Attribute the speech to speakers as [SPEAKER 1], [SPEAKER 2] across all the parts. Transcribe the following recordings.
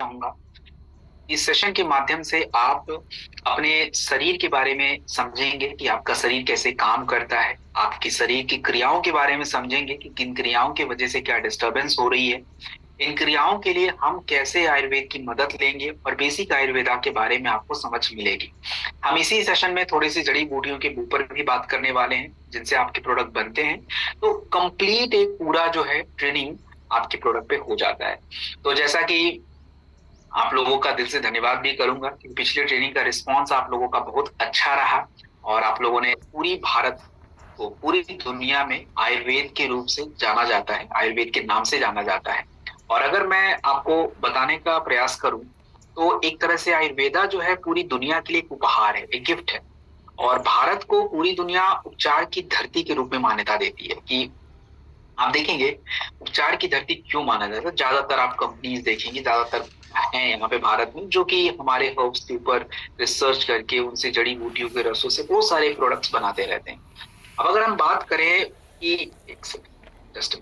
[SPEAKER 1] चाहूंगा। इस सेशन के माध्यम से आप अपने शरीर के बारे में समझेंगे कि आपका शरीर कैसे काम करता है, आपके शरीर की क्रियाओं के बारे में समझेंगे कि किन क्रियाओं की वजह से क्या डिस्टरबेंस हो रही है। इन क्रियाओं के लिए हम कैसे आयुर्वेद की मदद लेंगे और बेसिक आयुर्वेदा के बारे में आपको समझ मिलेगी। हम इसी सेशन में थोड़ी सी जड़ी बूटियों के ऊपर भी बात करने वाले हैं जिनसे आपके प्रोडक्ट बनते हैं। तो कंप्लीट एक पूरा जो है ट्रेनिंग आपके प्रोडक्ट पे हो जाता है। तो जैसा कि आप लोगों का दिल से धन्यवाद भी करूंगा कि पिछले ट्रेनिंग का रिस्पांस आप लोगों का बहुत अच्छा रहा और आप लोगों ने पूरी भारत को पूरी दुनिया में आयुर्वेद के रूप से जाना जाता है, आयुर्वेद के नाम से जाना जाता है। और अगर मैं आपको बताने का प्रयास करूं तो एक तरह से आयुर्वेदा जो है पूरी दुनिया के लिए एक उपहार है, एक गिफ्ट है। और भारत को पूरी दुनिया उपचार की धरती के रूप में मान्यता देती है कि आप देखेंगे उपचार की धरती क्यों माना जाता है। ज्यादातर आप कंपनीज देखेंगे, ज्यादातर हैं यहाँ पे भारत में जो कि हमारे हर्ब्स के ऊपर रिसर्च करके उनसे जड़ी बूटियों के रसों से बहुत सारे प्रोडक्ट्स बनाते रहते हैं। अब अगर हम बात करें कि एक सेकंड, जस्ट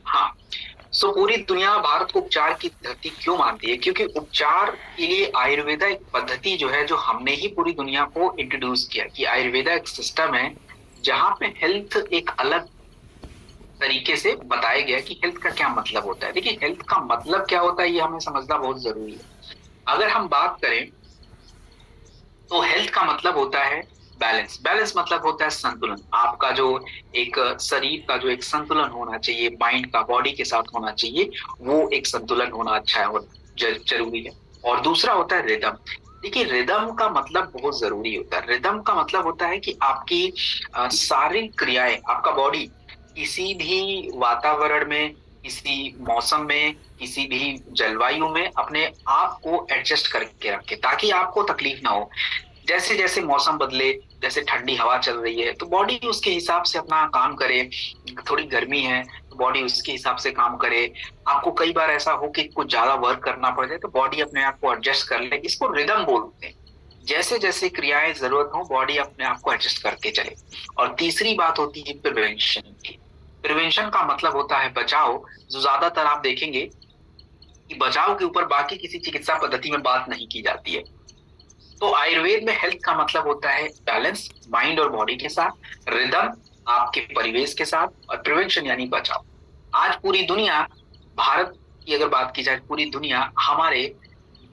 [SPEAKER 1] हाँ, सो पूरी दुनिया भारत को उपचार की धरती क्यों मानती है, क्योंकि उपचार के लिए आयुर्वेदा एक पद्धति जो है, जो हमने ही पूरी दुनिया को इंट्रोड्यूस किया कि आयुर्वेदा एक सिस्टम है जहां पे हेल्थ एक अलग तरीके से बताया गया कि हेल्थ का क्या मतलब होता है। देखिए हेल्थ का मतलब क्या होता है ये हमें समझना बहुत जरूरी है। अगर हम बात करें तो हेल्थ का मतलब होता है बैलेंस। बैलेंस मतलब होता है संतुलन। आपका जो एक शरीर का जो एक संतुलन होना चाहिए, माइंड का बॉडी के साथ होना चाहिए, वो एक संतुलन होना अच्छा है और जरूरी है। और दूसरा होता है रिदम। देखिए रिदम का मतलब बहुत जरूरी होता है। रिदम का मतलब होता है कि आपकी सारी क्रियाएं, आपका बॉडी किसी भी वातावरण में, किसी मौसम में, किसी भी जलवायु में अपने आप को एडजस्ट करके रखे ताकि आपको तकलीफ ना हो। जैसे जैसे मौसम बदले, जैसे ठंडी हवा चल रही है तो बॉडी उसके हिसाब से अपना काम करे। थोड़ी गर्मी है तो बॉडी उसके हिसाब से काम करे। आपको कई बार ऐसा हो कि कुछ ज्यादा वर्क करना पड़ जाए तो बॉडी अपने आप को एडजस्ट कर ले। इसको रिदम बोलते हैं। जैसे जैसे क्रियाएं जरूरत हो बॉडी अपने आप को एडजस्ट करके चले। और तीसरी बात होती है प्रिवेंशन की। प्रिवेंशन का मतलब होता है बचाव। जो ज्यादातर आप देखेंगे कि बचाव के ऊपर बाकी किसी चिकित्सा पद्धति में बात नहीं की जाती है। तो आयुर्वेद में हेल्थ का मतलब होता है बैलेंस, माइंड और बॉडी के साथ, रिदम आपके परिवेश के साथ, और प्रिवेंशन यानी बचाव। आज पूरी दुनिया, भारत की अगर बात की जाए, पूरी दुनिया हमारे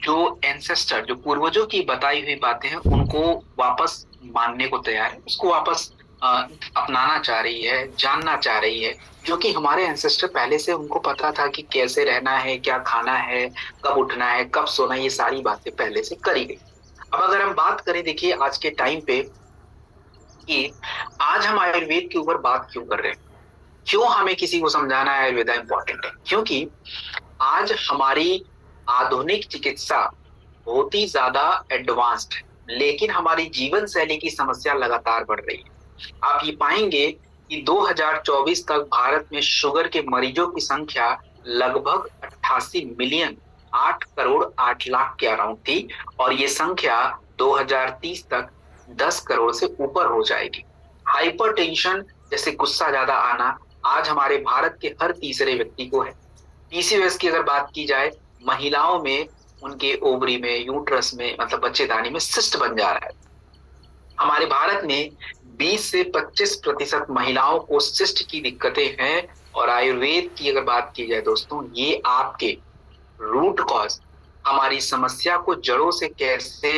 [SPEAKER 1] जो एंसेस्टर, जो पूर्वजों की बताई हुई बातें हैं उनको वापस मानने को तैयार है, उसको वापस अपनाना चाह रही है, जानना चाह रही है। जो कि हमारे एंसेस्टर पहले से उनको पता था कि कैसे रहना है, क्या खाना है, कब उठना है, कब सोना है, ये सारी बातें पहले से करी गई। अब अगर हम बात करें, देखिए आज के टाइम पे कि आज हम आयुर्वेद के ऊपर बात क्यों कर रहे हैं, क्यों हमें किसी को समझाना है आयुर्वेदा इंपॉर्टेंट है, क्योंकि आज हमारी आधुनिक चिकित्सा बहुत ही ज्यादा एडवांस्ड है, लेकिन हमारी जीवन शैली की समस्या लगातार बढ़ रही है। आप ये पाएंगे कि 2024 तक भारत में शुगर के मरीजों की संख्या लगभग 88 मिलियन, 8 करोड़ 8 लाख के अराउंड थी। और ये संख्या 2030 तक 10 करोड़ से ऊपर हो जाएगी। हाइपरटेंशन जैसे गुस्सा ज्यादा आना आज हमारे भारत के हर तीसरे व्यक्ति को है। पीसीओएस की अगर बात की जाए, महिलाओं में उनके ओवरी में, यूट्रस में, मतलब बच्चेदानी में सिस्ट बन जा रहा है। हमारे भारत में 20 से 25% महिलाओं को सिस्ट की दिक्कतें हैं। और आयुर्वेद की अगर बात की जाए दोस्तों, ये आपके रूट कॉज, हमारी समस्या को जड़ों से कैसे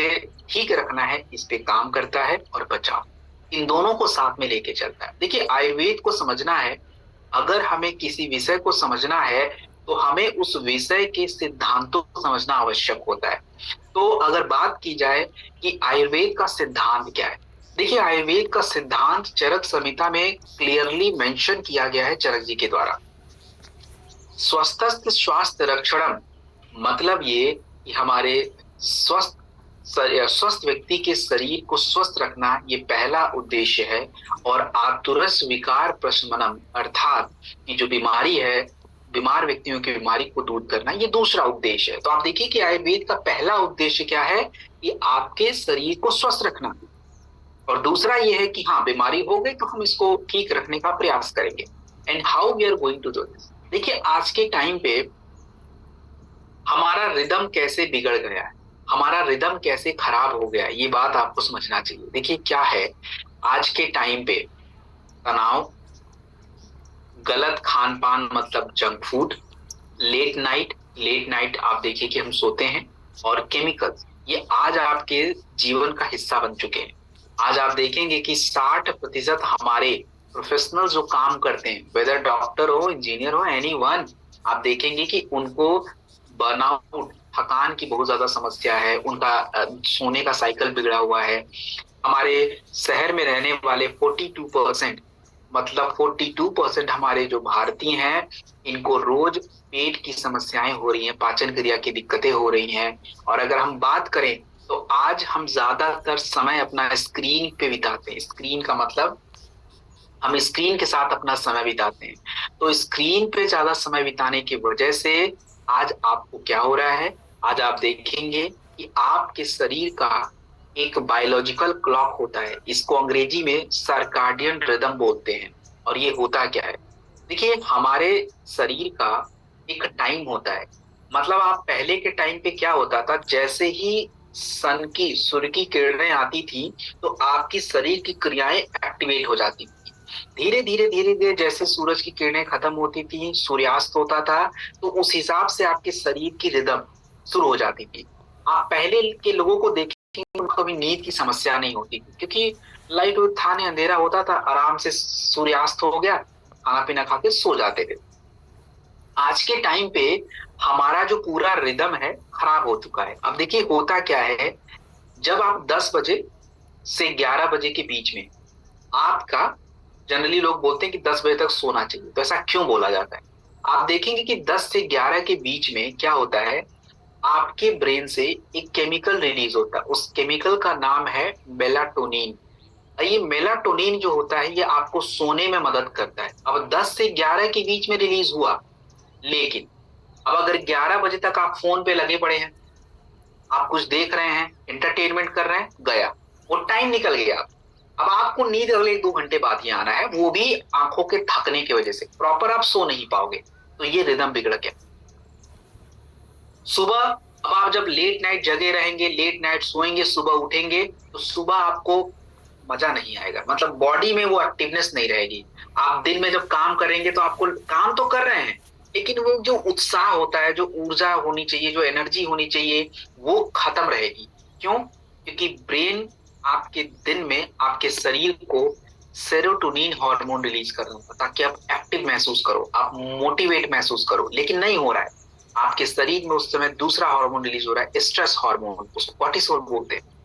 [SPEAKER 1] ठीक रखना है, इस पे काम करता है। और बचाव, इन दोनों को साथ में लेके चलता है। देखिए आयुर्वेद को समझना है, अगर हमें किसी विषय को समझना है तो हमें उस विषय के सिद्धांतों को समझना आवश्यक होता है। तो अगर बात की जाए कि आयुर्वेद का सिद्धांत क्या है, देखिए आयुर्वेद का सिद्धांत चरक संहिता में क्लियरली मेंशन किया गया है चरक जी के द्वारा। स्वस्थस्थ स्वास्थ्य रक्षणम, मतलब ये कि हमारे स्वस्थ स्वस्थ व्यक्ति के शरीर को स्वस्थ रखना ये पहला उद्देश्य है। और आतुरस विकार प्रशमनम, अर्थात कि जो बीमारी है, बीमार व्यक्तियों की बीमारी को दूर करना, ये दूसरा उद्देश्य है। तो आप देखिए कि आयुर्वेद का पहला उद्देश्य क्या है कि आपके शरीर को स्वस्थ रखना। और दूसरा ये है कि हाँ बीमारी हो गई तो हम इसको ठीक रखने का प्रयास करेंगे। And how we are going to do this, देखिए आज के टाइम पे हमारा रिदम कैसे बिगड़ गया है, हमारा रिदम कैसे खराब हो गया है, ये बात आपको समझना चाहिए। देखिए क्या है, आज के टाइम पे तनाव, गलत खान पान मतलब जंक फूड, लेट नाइट आप देखिए कि हम सोते हैं, और केमिकल्स, ये आज आपके जीवन का हिस्सा बन चुके हैं। आज आप देखेंगे कि 60% हमारे प्रोफेशनल जो काम करते हैं, वेदर डॉक्टर हो, इंजीनियर हो, एनीवन, आप देखेंगे कि उनको बर्नआउट, थकान की बहुत ज्यादा समस्या है, उनका सोने का साइकिल बिगड़ा हुआ है। हमारे शहर में रहने वाले 42%, मतलब 42% हमारे जो भारतीय हैं, इनको रोज पेट की समस्याएं हो रही हैं, पाचन क्रिया की दिक्कतें हो रही हैं। और अगर हम बात करें तो आज हम ज्यादातर समय अपना स्क्रीन पे बिताते हैं। स्क्रीन का मतलब हम स्क्रीन के साथ अपना समय बिताते हैं। तो स्क्रीन पे ज्यादा समय बिताने की वजह से आज आपको क्या हो रहा है, आज आप देखेंगे कि आपके शरीर का एक बायोलॉजिकल क्लॉक होता है, इसको अंग्रेजी में सर्काडियन रिदम बोलते हैं। और ये होता क्या है, देखिए हमारे शरीर का एक टाइम होता है। मतलब आप पहले के टाइम पे क्या होता था, जैसे ही सूर्य की किरणें आती थी तो आपकी शरीर की क्रियाएं एक्टिवेट हो जाती थी। धीरे धीरे जैसे सूरज की किरणें खत्म होती थी, सूर्यास्त होता था, तो उस हिसाब से आपके शरीर की रिदम शुरू हो जाती थी। आप पहले के लोगों को देखेंगे, उनको कभी नींद की समस्या नहीं होती थी, क्योंकि लाइट था नहीं, अंधेरा होता था, आराम से सूर्यास्त हो गया, खाना पीना खा के सो जाते थे। आज के टाइम पे हमारा जो पूरा रिदम है खराब हो चुका है। अब देखिए होता क्या है, जब आप 10 बजे से 11 बजे के बीच में आपका, जनरली लोग बोलते हैं कि 10 बजे तक सोना चाहिए, तो ऐसा क्यों बोला जाता है? आप देखेंगे कि 10 से 11 के बीच में क्या होता है, आपके ब्रेन से एक केमिकल रिलीज होता है, उस केमिकल का नाम है मेलाटोनिन। ये मेलाटोनिन जो होता है ये आपको सोने में मदद करता है। अब 10 से 11 के बीच में रिलीज हुआ, लेकिन अब अगर 11 बजे तक आप फोन पे लगे पड़े हैं, आप कुछ देख रहे हैं, एंटरटेनमेंट कर रहे हैं, गया वो टाइम, निकल गया। अब आपको नींद अगले 1-2 घंटे बाद ही आना है, वो भी आंखों के थकने की वजह से, प्रॉपर आप सो नहीं पाओगे। तो ये रिदम बिगड़ गया। सुबह, अब आप जब लेट नाइट जगे रहेंगे, लेट नाइट सोएंगे, सुबह उठेंगे तो सुबह आपको मजा नहीं आएगा, मतलब बॉडी में वो एक्टिवनेस नहीं रहेगी। आप दिन में जब काम करेंगे तो आपको, काम तो कर रहे हैं, लेकिन वो जो उत्साह होता है, जो ऊर्जा होनी चाहिए, जो एनर्जी होनी चाहिए, वो खत्म रहेगी। क्यों? क्योंकि ब्रेन आपके दिन में आपके शरीर को सेरोटोनिन हार्मोन रिलीज कर रहा होगा, ताकि आप एक्टिव महसूस करो, आप मोटिवेट महसूस करो, लेकिन नहीं हो रहा है। आपके शरीर में उस समय दूसरा हार्मोन रिलीज हो रहा है, स्ट्रेस हार्मोन, उसको कॉर्टिसोल बोलते हैं।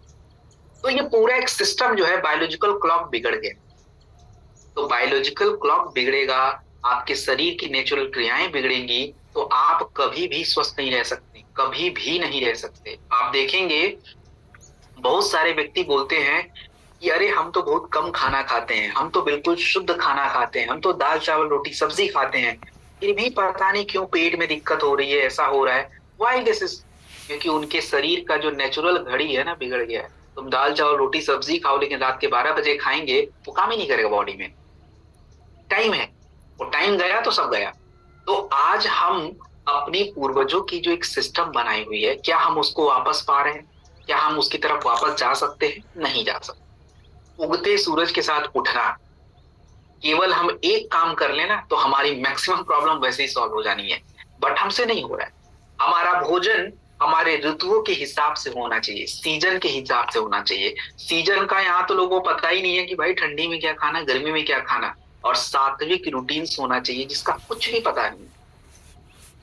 [SPEAKER 1] तो ये पूरा एक सिस्टम जो है, बायोलॉजिकल क्लॉक बिगड़ गया। तो बायोलॉजिकल क्लॉक बिगड़ेगा, आपके शरीर की नेचुरल क्रियाएं बिगड़ेंगी, तो आप कभी भी स्वस्थ नहीं रह सकते, कभी भी नहीं रह सकते। आप देखेंगे बहुत सारे व्यक्ति बोलते हैं कि अरे हम तो बहुत कम खाना खाते हैं, हम तो बिल्कुल शुद्ध खाना खाते हैं, हम तो दाल चावल रोटी सब्जी खाते हैं, फिर भी पता नहीं क्यों पेट में दिक्कत हो रही है, ऐसा हो रहा है। Why this is? क्योंकि उनके शरीर का जो नेचुरल घड़ी है ना, बिगड़ गया है। तुम दाल चावल रोटी सब्जी खाओ, लेकिन रात के 12 बजे खाएंगे, वो काम ही नहीं करेगा बॉडी में। टाइम है, वो टाइम गया तो सब गया। तो आज हम अपनी पूर्वजों की जो एक सिस्टम बनाई हुई है, क्या हम उसको वापस पा रहे हैं? क्या हम उसकी तरफ वापस जा सकते हैं? नहीं जा सकते। उगते सूरज के साथ उठना, केवल हम एक काम कर लेना तो हमारी मैक्सिमम प्रॉब्लम वैसे ही सॉल्व हो जानी है, बट हमसे नहीं हो रहा है। हमारा भोजन हमारे ऋतुओं के हिसाब से होना चाहिए, सीजन के हिसाब से होना चाहिए। सीजन का यहाँ तो लोगों को पता ही नहीं है कि भाई ठंडी में क्या खाना, गर्मी में क्या खाना। और सात्विक रूटीन होना चाहिए, जिसका कुछ भी पता नहीं।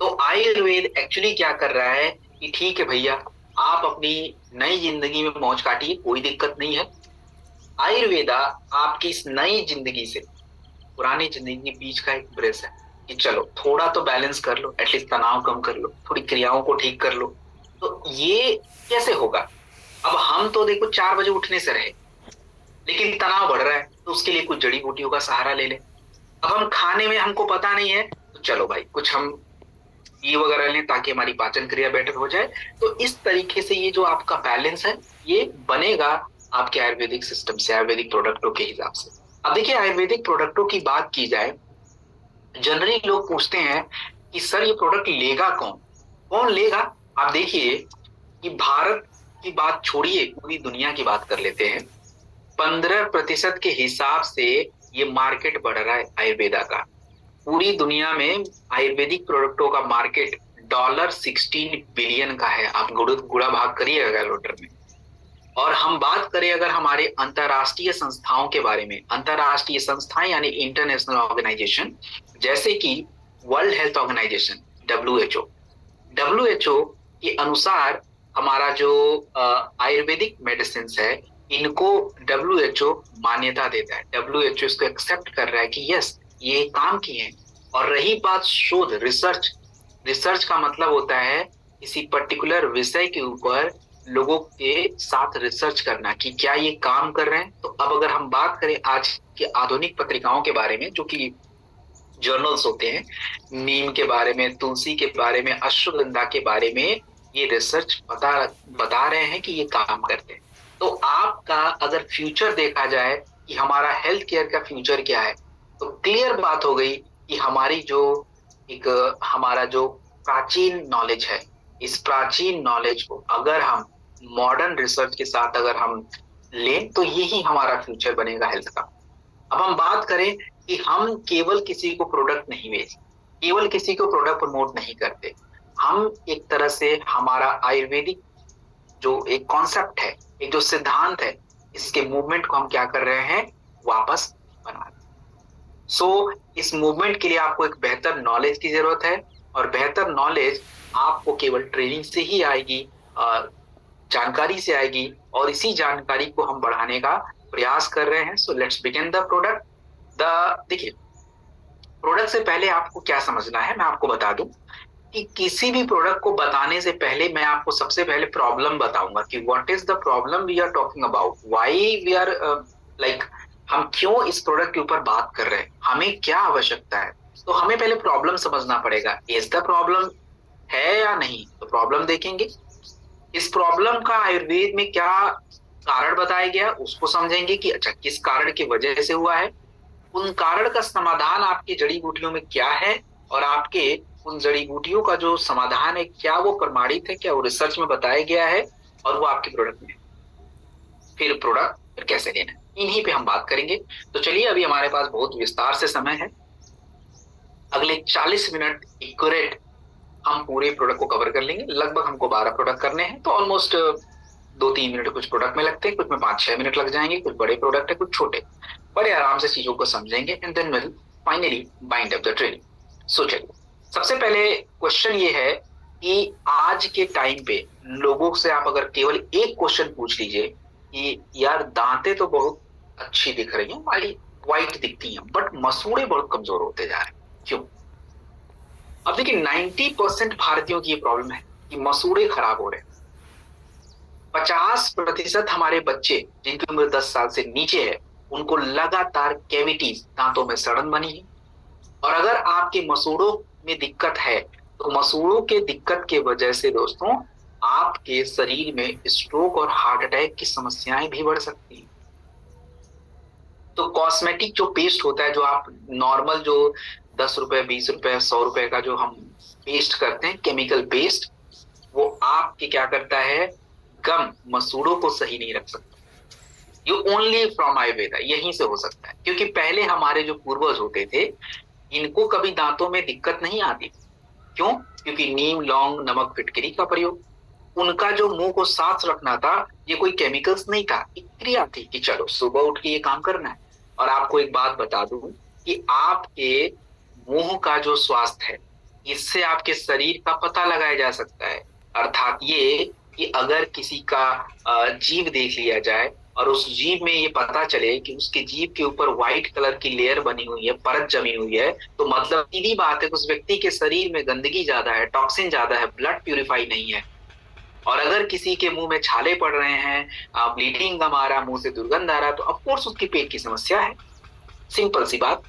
[SPEAKER 1] तो आयुर्वेद एक्चुअली क्या कर रहा है कि ठीक है भैया, आप अपनी नई जिंदगी में मौज काटिए, कोई दिक्कत नहीं है। आयुर्वेदा आपकी इस नई जिंदगी से पुरानी जिंदगी के बीच का एक ब्रिज है, कि चलो थोड़ा तो बैलेंस कर लो, एटलीस्ट तनाव कम कर लो, थोड़ी क्रियाओं को ठीक कर लो। तो ये कैसे होगा? अब हम तो देखो 4 बजे उठने से रहे, लेकिन तनाव बढ़ रहा है, तो उसके लिए कुछ जड़ी बूटियों का सहारा ले ले। अब हम खाने में हमको पता नहीं है, तो चलो भाई कुछ हम ये वगैरह लें, ताकि हमारी पाचन क्रिया बेटर हो जाए। तो इस तरीके से ये जो आपका बैलेंस है ये बनेगा, आपके आयुर्वेदिक सिस्टम से, आयुर्वेदिक प्रोडक्टों के हिसाब से। अब देखिए, आयुर्वेदिक प्रोडक्टों की बात की जाए, जनरली लोग पूछते हैं कि सर ये प्रोडक्ट लेगा कौन, कौन लेगा। आप देखिए कि भारत की बात छोड़िए, पूरी दुनिया की बात कर लेते हैं। 15% के हिसाब से ये मार्केट बढ़ रहा है आयुर्वेदा का। पूरी दुनिया में आयुर्वेदिक प्रोडक्टों का मार्केट $16 बिलियन का है। आप गुणा भाग करिएगा कैलकुलेटर में। और हम बात करें अगर हमारे अंतरराष्ट्रीय संस्थाओं के बारे में, अंतरराष्ट्रीय संस्थाएं यानी इंटरनेशनल ऑर्गेनाइजेशन, जैसे कि world health organisation, W H O के अनुसार हमारा जो आयुर्वेदिक मेडिसिन है, इनको WHO मान्यता देता है। WHO इसको एक्सेप्ट कर रहा है कि यस, ये काम किए हैं। और रही बात शोध, रिसर्च, रिसर्च का मतलब होता है किसी पर्टिकुलर विषय के ऊपर लोगों के साथ रिसर्च करना कि क्या ये काम कर रहे हैं। तो अब अगर हम बात करें आज के आधुनिक पत्रिकाओं के बारे में, जो कि जर्नल्स होते हैं, नीम के बारे में, तुलसी के बारे में, अश्वगंधा के बारे में, ये रिसर्च बता रहे हैं कि ये काम करते हैं। तो आपका अगर फ्यूचर देखा जाए कि हमारा हेल्थ केयर का फ्यूचर क्या है, तो क्लियर बात हो गई कि हमारी जो एक हमारा जो प्राचीन नॉलेज है, इस प्राचीन नॉलेज को अगर हम मॉडर्न रिसर्च के साथ अगर हम लें, तो यही हमारा फ्यूचर बनेगा हेल्थ का। अब हम बात करें कि हम केवल किसी को प्रोडक्ट नहीं बेचते, केवल किसी को प्रोडक्ट प्रमोट नहीं करते। हम एक तरह से हमारा आयुर्वेदिक जो एक कॉन्सेप्ट है, एक जो सिद्धांत है, इसके मूवमेंट को हम क्या कर रहे हैं, वापस बना रहे हैं। सो इस मूवमेंट के लिए आपको एक बेहतर नॉलेज की जरूरत है, और बेहतर नॉलेज आपको केवल ट्रेनिंग से ही आएगी, जानकारी से आएगी, और इसी जानकारी को हम बढ़ाने का प्रयास कर रहे हैं। So let's begin the product. The देखिए, प्रोडक्ट से पहले आपको क्या समझना है, मैं आपको बता दूं कि किसी भी प्रोडक्ट को बताने से पहले मैं आपको सबसे पहले प्रॉब्लम बताऊंगा कि what is the problem we are talking about, why we are like, हम क्यों इस प्रोडक्ट के ऊपर बात कर रहे हैं, हमें क्या आवश्यकता है। तो हमें पहले प्रॉब्लम समझना पड़ेगा, इज द प्रॉब्लम है या नहीं। तो प्रॉब्लम देखेंगे, इस प्रॉब्लम का आयुर्वेद में क्या कारण बताया गया, उसको समझेंगे कि अच्छा किस कारण की वजह से हुआ है, उन कारण का समाधान आपकी जड़ी बूटियों में क्या है, और आपके उन जड़ी बूटियों का जो समाधान है, क्या वो प्रमाणित है, क्या वो रिसर्च में बताया गया है, और वो आपके प्रोडक्ट में। फिर प्रोडक्ट फिर कैसे लेना है, इन्हीं पे हम बात करेंगे। तो चलिए, अभी हमारे पास बहुत विस्तार से समय है, अगले 40 मिनट एक्यूरेट हम पूरे प्रोडक्ट को कवर कर लेंगे। लगभग हमको 12 प्रोडक्ट करने हैं, तो ऑलमोस्ट 2-3 मिनट कुछ प्रोडक्ट में लगते हैं, कुछ में 5-6 मिनट लग जाएंगे, कुछ बड़े प्रोडक्ट है, कुछ छोटे। बड़े आराम से चीजों को समझेंगे, and then will finally bind up the training. So चलिए, सबसे पहले क्वेश्चन ये है कि आज के टाइम पे लोगों से आप अगर केवल एक क्वेश्चन पूछ लीजिए कि यार दांतें तो बहुत अच्छी दिख रही हैं, वाइट दिखती हैं, बट मसूड़े बहुत कमजोर होते जा रहे हैं, क्यों। अब देखिए, 90% भारतीयों की ये प्रॉब्लम है कि मसूड़े खराब हो रहे हैं। 50% हमारे बच्चे जिनकी उम्र 10 साल से नीचे है, उनको लगातार कैविटीज, दांतों में सड़न बनी है। और अगर आपके मसूड़ों में दिक्कत है, तो मसूड़ों के दिक्कत के वजह से दोस्तों आपके शरीर में स्ट्रोक और हार्ट अटैक की समस्याएं भी बढ़ सकती हैं। तो कॉस्मेटिक जो पेस्ट होता है, जो आप नॉर्मल जो 10 रुपए, 20 रुपए, 100 रुपए का जो हम पेस्ट करते हैं, केमिकल पेस्ट, वो आपके क्या करता है, गम मसूड़ों को सही नहीं रख सकता। यू ओनली फ्रॉम आयुर्वेदा, यहीं से हो सकता है, क्योंकि पहले हमारे जो पूर्वज होते थे, इनको कभी दांतों में दिक्कत नहीं आती। क्यों? क्योंकि नीम, लौंग, नमक, फिटकरी का प्रयोग, उनका जो मुंह को साफ रखना था, ये कोई केमिकल्स नहीं था, एक क्रिया थी कि चलो सुबह उठ के ये काम करना है। और आपको एक बात बता दूं कि आपके मुंह का जो स्वास्थ्य है, इससे आपके शरीर का पता लगाया जा सकता है। अर्थात ये कि अगर किसी का जीभ देख लिया जाए, और उस जीभ में ये पता चले कि उसके जीभ के ऊपर व्हाइट कलर की लेयर बनी हुई है, परत जमी हुई है, तो मतलब सीधी बात है कि उस व्यक्ति के शरीर में गंदगी ज्यादा है, टॉक्सिन ज्यादा है, ब्लड प्यूरिफाई नहीं है। और अगर किसी के मुंह में छाले पड़ रहे हैं, ब्लीडिंग गम आ रहा, मुंह से दुर्गंध आ रहा, तो ऑफकोर्स उसकी पेट की समस्या है, सिंपल सी बात।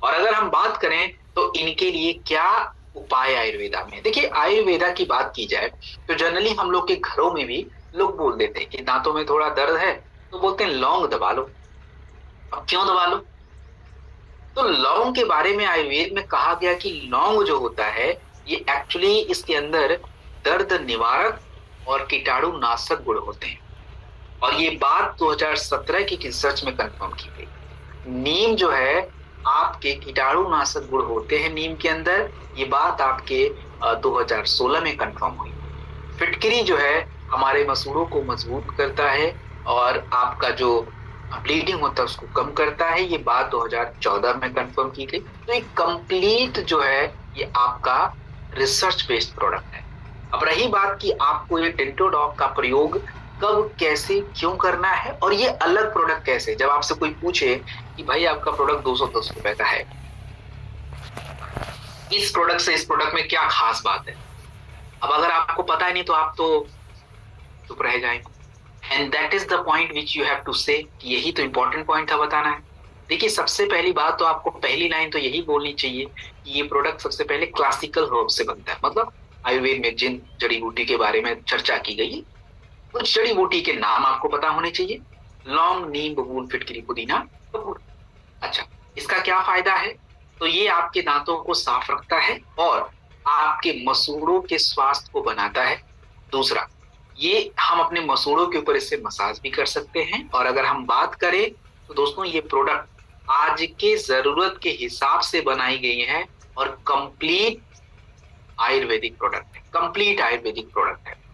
[SPEAKER 1] और अगर हम बात करें तो इनके लिए क्या उपाय आयुर्वेदा में, देखिए आयुर्वेदा की बात की जाए तो जनरली हम लोग के घरों में भी लोग बोल देते हैं कि दांतों में थोड़ा दर्द है, तो बोलते हैं लौंग दबा लो। अब क्यों दबा लो? तो लौंग के बारे में आयुर्वेद में कहा गया कि लौंग जो होता है ये एक्चुअली इसके अंदर दर्द निवारक और कीटाणु नाशक गुण होते हैं। और ये बात 2017 की रिसर्च में कंफर्म की गई। नीम जो है आपके कीटाणु नाशक गुण होते हैं नीम के अंदर, ये बात आपके 2016 में कंफर्म हुई। फिटकरी जो है हमारे मसूड़ों को मजबूत करता है और आपका जो ब्लीडिंग होता है उसको कम करता है, ये बात 2014 में कंफर्म की गई। तो एक कंप्लीट जो है ये आपका रिसर्च बेस्ड प्रोडक्ट है। अब रही बात कि आपको ये डेंटोडॉग का प्रयोग कब कैसे क्यों करना है और ये अलग प्रोडक्ट कैसे, जब आपसे कोई पूछे कि भाई आपका प्रोडक्ट 210 रुपए का है, इस प्रोडक्ट से इस प्रोडक्ट में क्या खास बात है, अब अगर आपको पता ही नहीं तो आप तो चुप रह जाएंगे। And that is the point which you have to say, यही तो इंपॉर्टेंट पॉइंट था बताना है। देखिए सबसे पहली बात तो आपको पहली लाइन तो यही बोलनी चाहिए कि ये प्रोडक्ट सबसे पहले क्लासिकल हर्ब से बनता है, मतलब आयुर्वेद में जिन जड़ी बूटी के बारे में चर्चा की गई कुछ जड़ी बूटी के नाम आपको पता होने चाहिए, लौंग, नीम, बबूल, फिटकरी, पुदीना, कपूर। अच्छा, इसका क्या फायदा है? तो ये आपके दांतों को साफ रखता है और आपके मसूड़ों के स्वास्थ्य को बनाता है। दूसरा, ये हम अपने मसूड़ों के ऊपर इससे मसाज भी कर सकते हैं। और अगर हम बात करें तो दोस्तों ये प्रोडक्ट आज के जरूरत के हिसाब से बनाई गई है और कंप्लीट आयुर्वेदिक प्रोडक्ट है, कंप्लीट आयुर्वेदिक प्रोडक्ट है,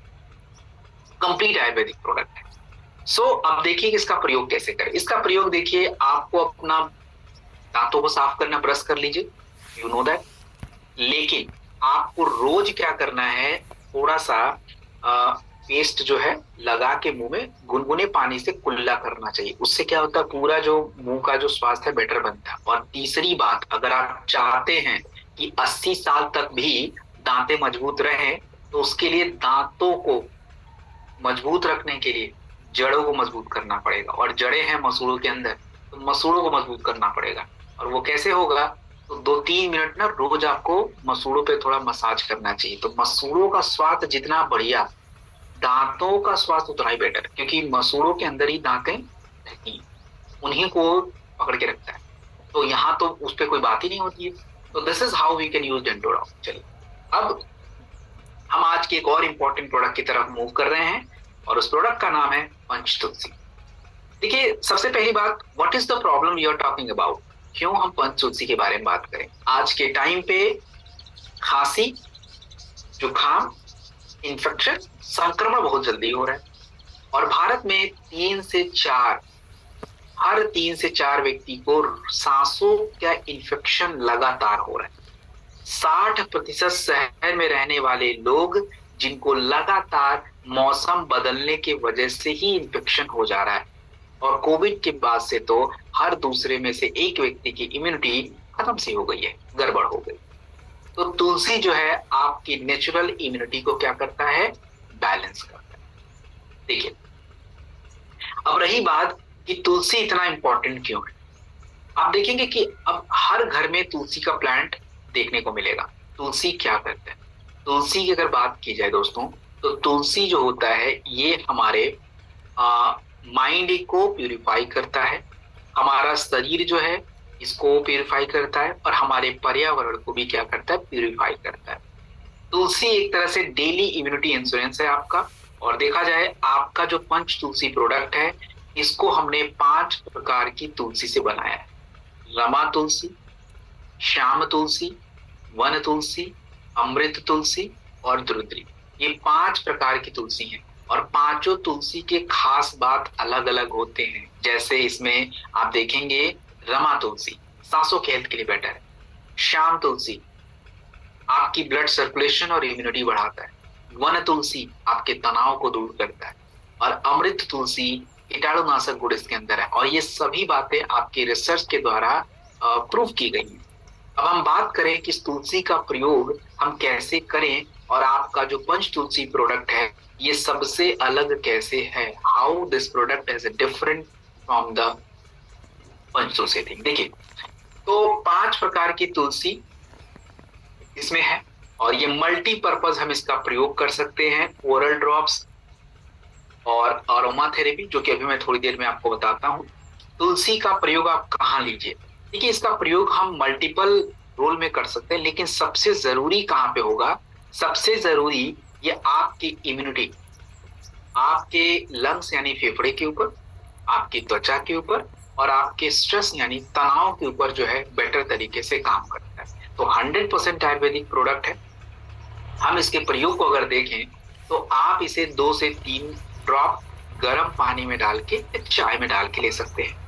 [SPEAKER 1] कंप्लीट आयुर्वेदिक प्रोडक्ट है। सो अब देखिए कि इसका प्रयोग कैसे करें। इसका प्रयोग देखिए, आपको अपना दांतों को साफ करना, ब्रश कर लीजिए, यू नो दैट। लेकिन आपको रोज क्या करना है, थोड़ा सा पेस्ट जो है लगा के मुंह में गुनगुने पानी से कुल्ला करना चाहिए। उससे क्या होता है, पूरा जो मुंह का जो स्वास्थ्य है बेटर बनता है। और तीसरी बात, अगर आप चाहते हैं कि 80 साल तक भी दांतें मजबूत रहें तो उसके लिए दांतों को मजबूत रखने के लिए जड़ों को मजबूत करना पड़ेगा। और जड़ें हैं मसूड़ों के अंदर, तो मसूड़ों को मजबूत करना पड़ेगा। और वो कैसे होगा? तो 2-3 मिनट ना रोज आपको मसूड़ों पे थोड़ा मसाज करना चाहिए। तो मसूड़ों का स्वास्थ्य जितना बढ़िया, दांतों का स्वास्थ्य उतना ही बेटर, क्योंकि मसूड़ों के अंदर ही दांतें रहती हैं, उन्हीं को पकड़ के रखता है। तो यहाँ तो उस पर कोई बात ही नहीं होती है। तो this is how we can use डेंटोडॉग। चलिए अब हम आज के एक और इंपॉर्टेंट प्रोडक्ट की तरफ मूव कर रहे हैं और उस प्रोडक्ट का नाम है पंचतुलसी। देखिए सबसे पहली बात, what is the problem you are talking about? क्यों हम पंचतुलसी के बारे में बात करें? आज के टाइम पे खांसी, जुकाम, इन्फेक्शन, संक्रमण बहुत जल्दी हो रहा है। और भारत में 3 से 4, हर 3 से 4 व्यक्ति को सांसों का इन्फेक्शन लगातार हो रहा है। 60% शहर में रहने वाले लोग जिनको लगातार मौसम बदलने की वजह से ही इन्फेक्शन हो जा रहा है। और कोविड के बाद से तो हर दूसरे में से एक व्यक्ति की इम्यूनिटी खत्म सी हो गई है, गड़बड़ हो गई। तो तुलसी जो है आपकी नेचुरल इम्यूनिटी को क्या करता है? बैलेंस करता है। देखिए अब रही बात कि तुलसी इतना इंपॉर्टेंट क्यों है। आप देखेंगे कि अब हर घर में तुलसी का प्लांट देखने को मिलेगा। तुलसी क्या करता है? तुलसी की अगर बात की जाए दोस्तों, तो तुलसी जो होता है ये हमारे माइंड को प्यूरिफाई करता है, हमारा शरीर जो है इसको प्यूरिफाई करता है और हमारे पर्यावरण को भी क्या करता है? प्यूरिफाई करता है। तुलसी एक तरह से डेली इम्यूनिटी इंश्योरेंस है आपका। और देखा जाए आपका जो पंच तुलसी प्रोडक्ट है इसको हमने 5 प्रकार की तुलसी से बनाया है। रमा तुलसी, श्याम तुलसी, वन तुलसी, अमृत तुलसी और द्रुद्री। ये 5 प्रकार की तुलसी हैं और पांचों तुलसी के खास बात अलग अलग होते हैं। जैसे इसमें आप देखेंगे, रमा तुलसी सांसों के हेल्थ के लिए बेटर है, श्याम तुलसी आपकी ब्लड सर्कुलेशन और इम्यूनिटी बढ़ाता है, वन तुलसी आपके तनाव को दूर करता है और अमृत तुलसी कीटाणुनाशक गुण इसके अंदर है। और ये सभी बातें आपकी रिसर्च के द्वारा प्रूव की गई हैं। अब हम बात करें कि इस तुलसी का प्रयोग हम कैसे करें और आपका जो पंच तुलसी प्रोडक्ट है ये सबसे अलग कैसे है, how this product is different from the Panch Tulsi thing. देखिए तो 5 प्रकार की तुलसी इसमें है और ये मल्टीपर्पज हम इसका प्रयोग कर सकते हैं। ओरल ड्रॉप्स, और अरोमा थेरेपी, जो कि अभी मैं थोड़ी देर में आपको बताता हूँ। तुलसी का प्रयोग आप कहाँ लीजिए? देखिए, इसका प्रयोग हम मल्टीपल रोल में कर सकते हैं, लेकिन सबसे जरूरी कहाँ पे होगा? सबसे जरूरी ये आपकी इम्यूनिटी, आपके लंग्स यानी फेफड़े के ऊपर, आपकी त्वचा के ऊपर, और आपके स्ट्रेस यानी तनाव के ऊपर जो है बेटर तरीके से काम करता है। तो 100% आयुर्वेदिक प्रोडक्ट है। हम इसके प्रयोग को अगर देखें तो आप इसे 2 से 3 ड्रॉप गर्म पानी में डाल के या चाय में डाल के ले सकते हैं।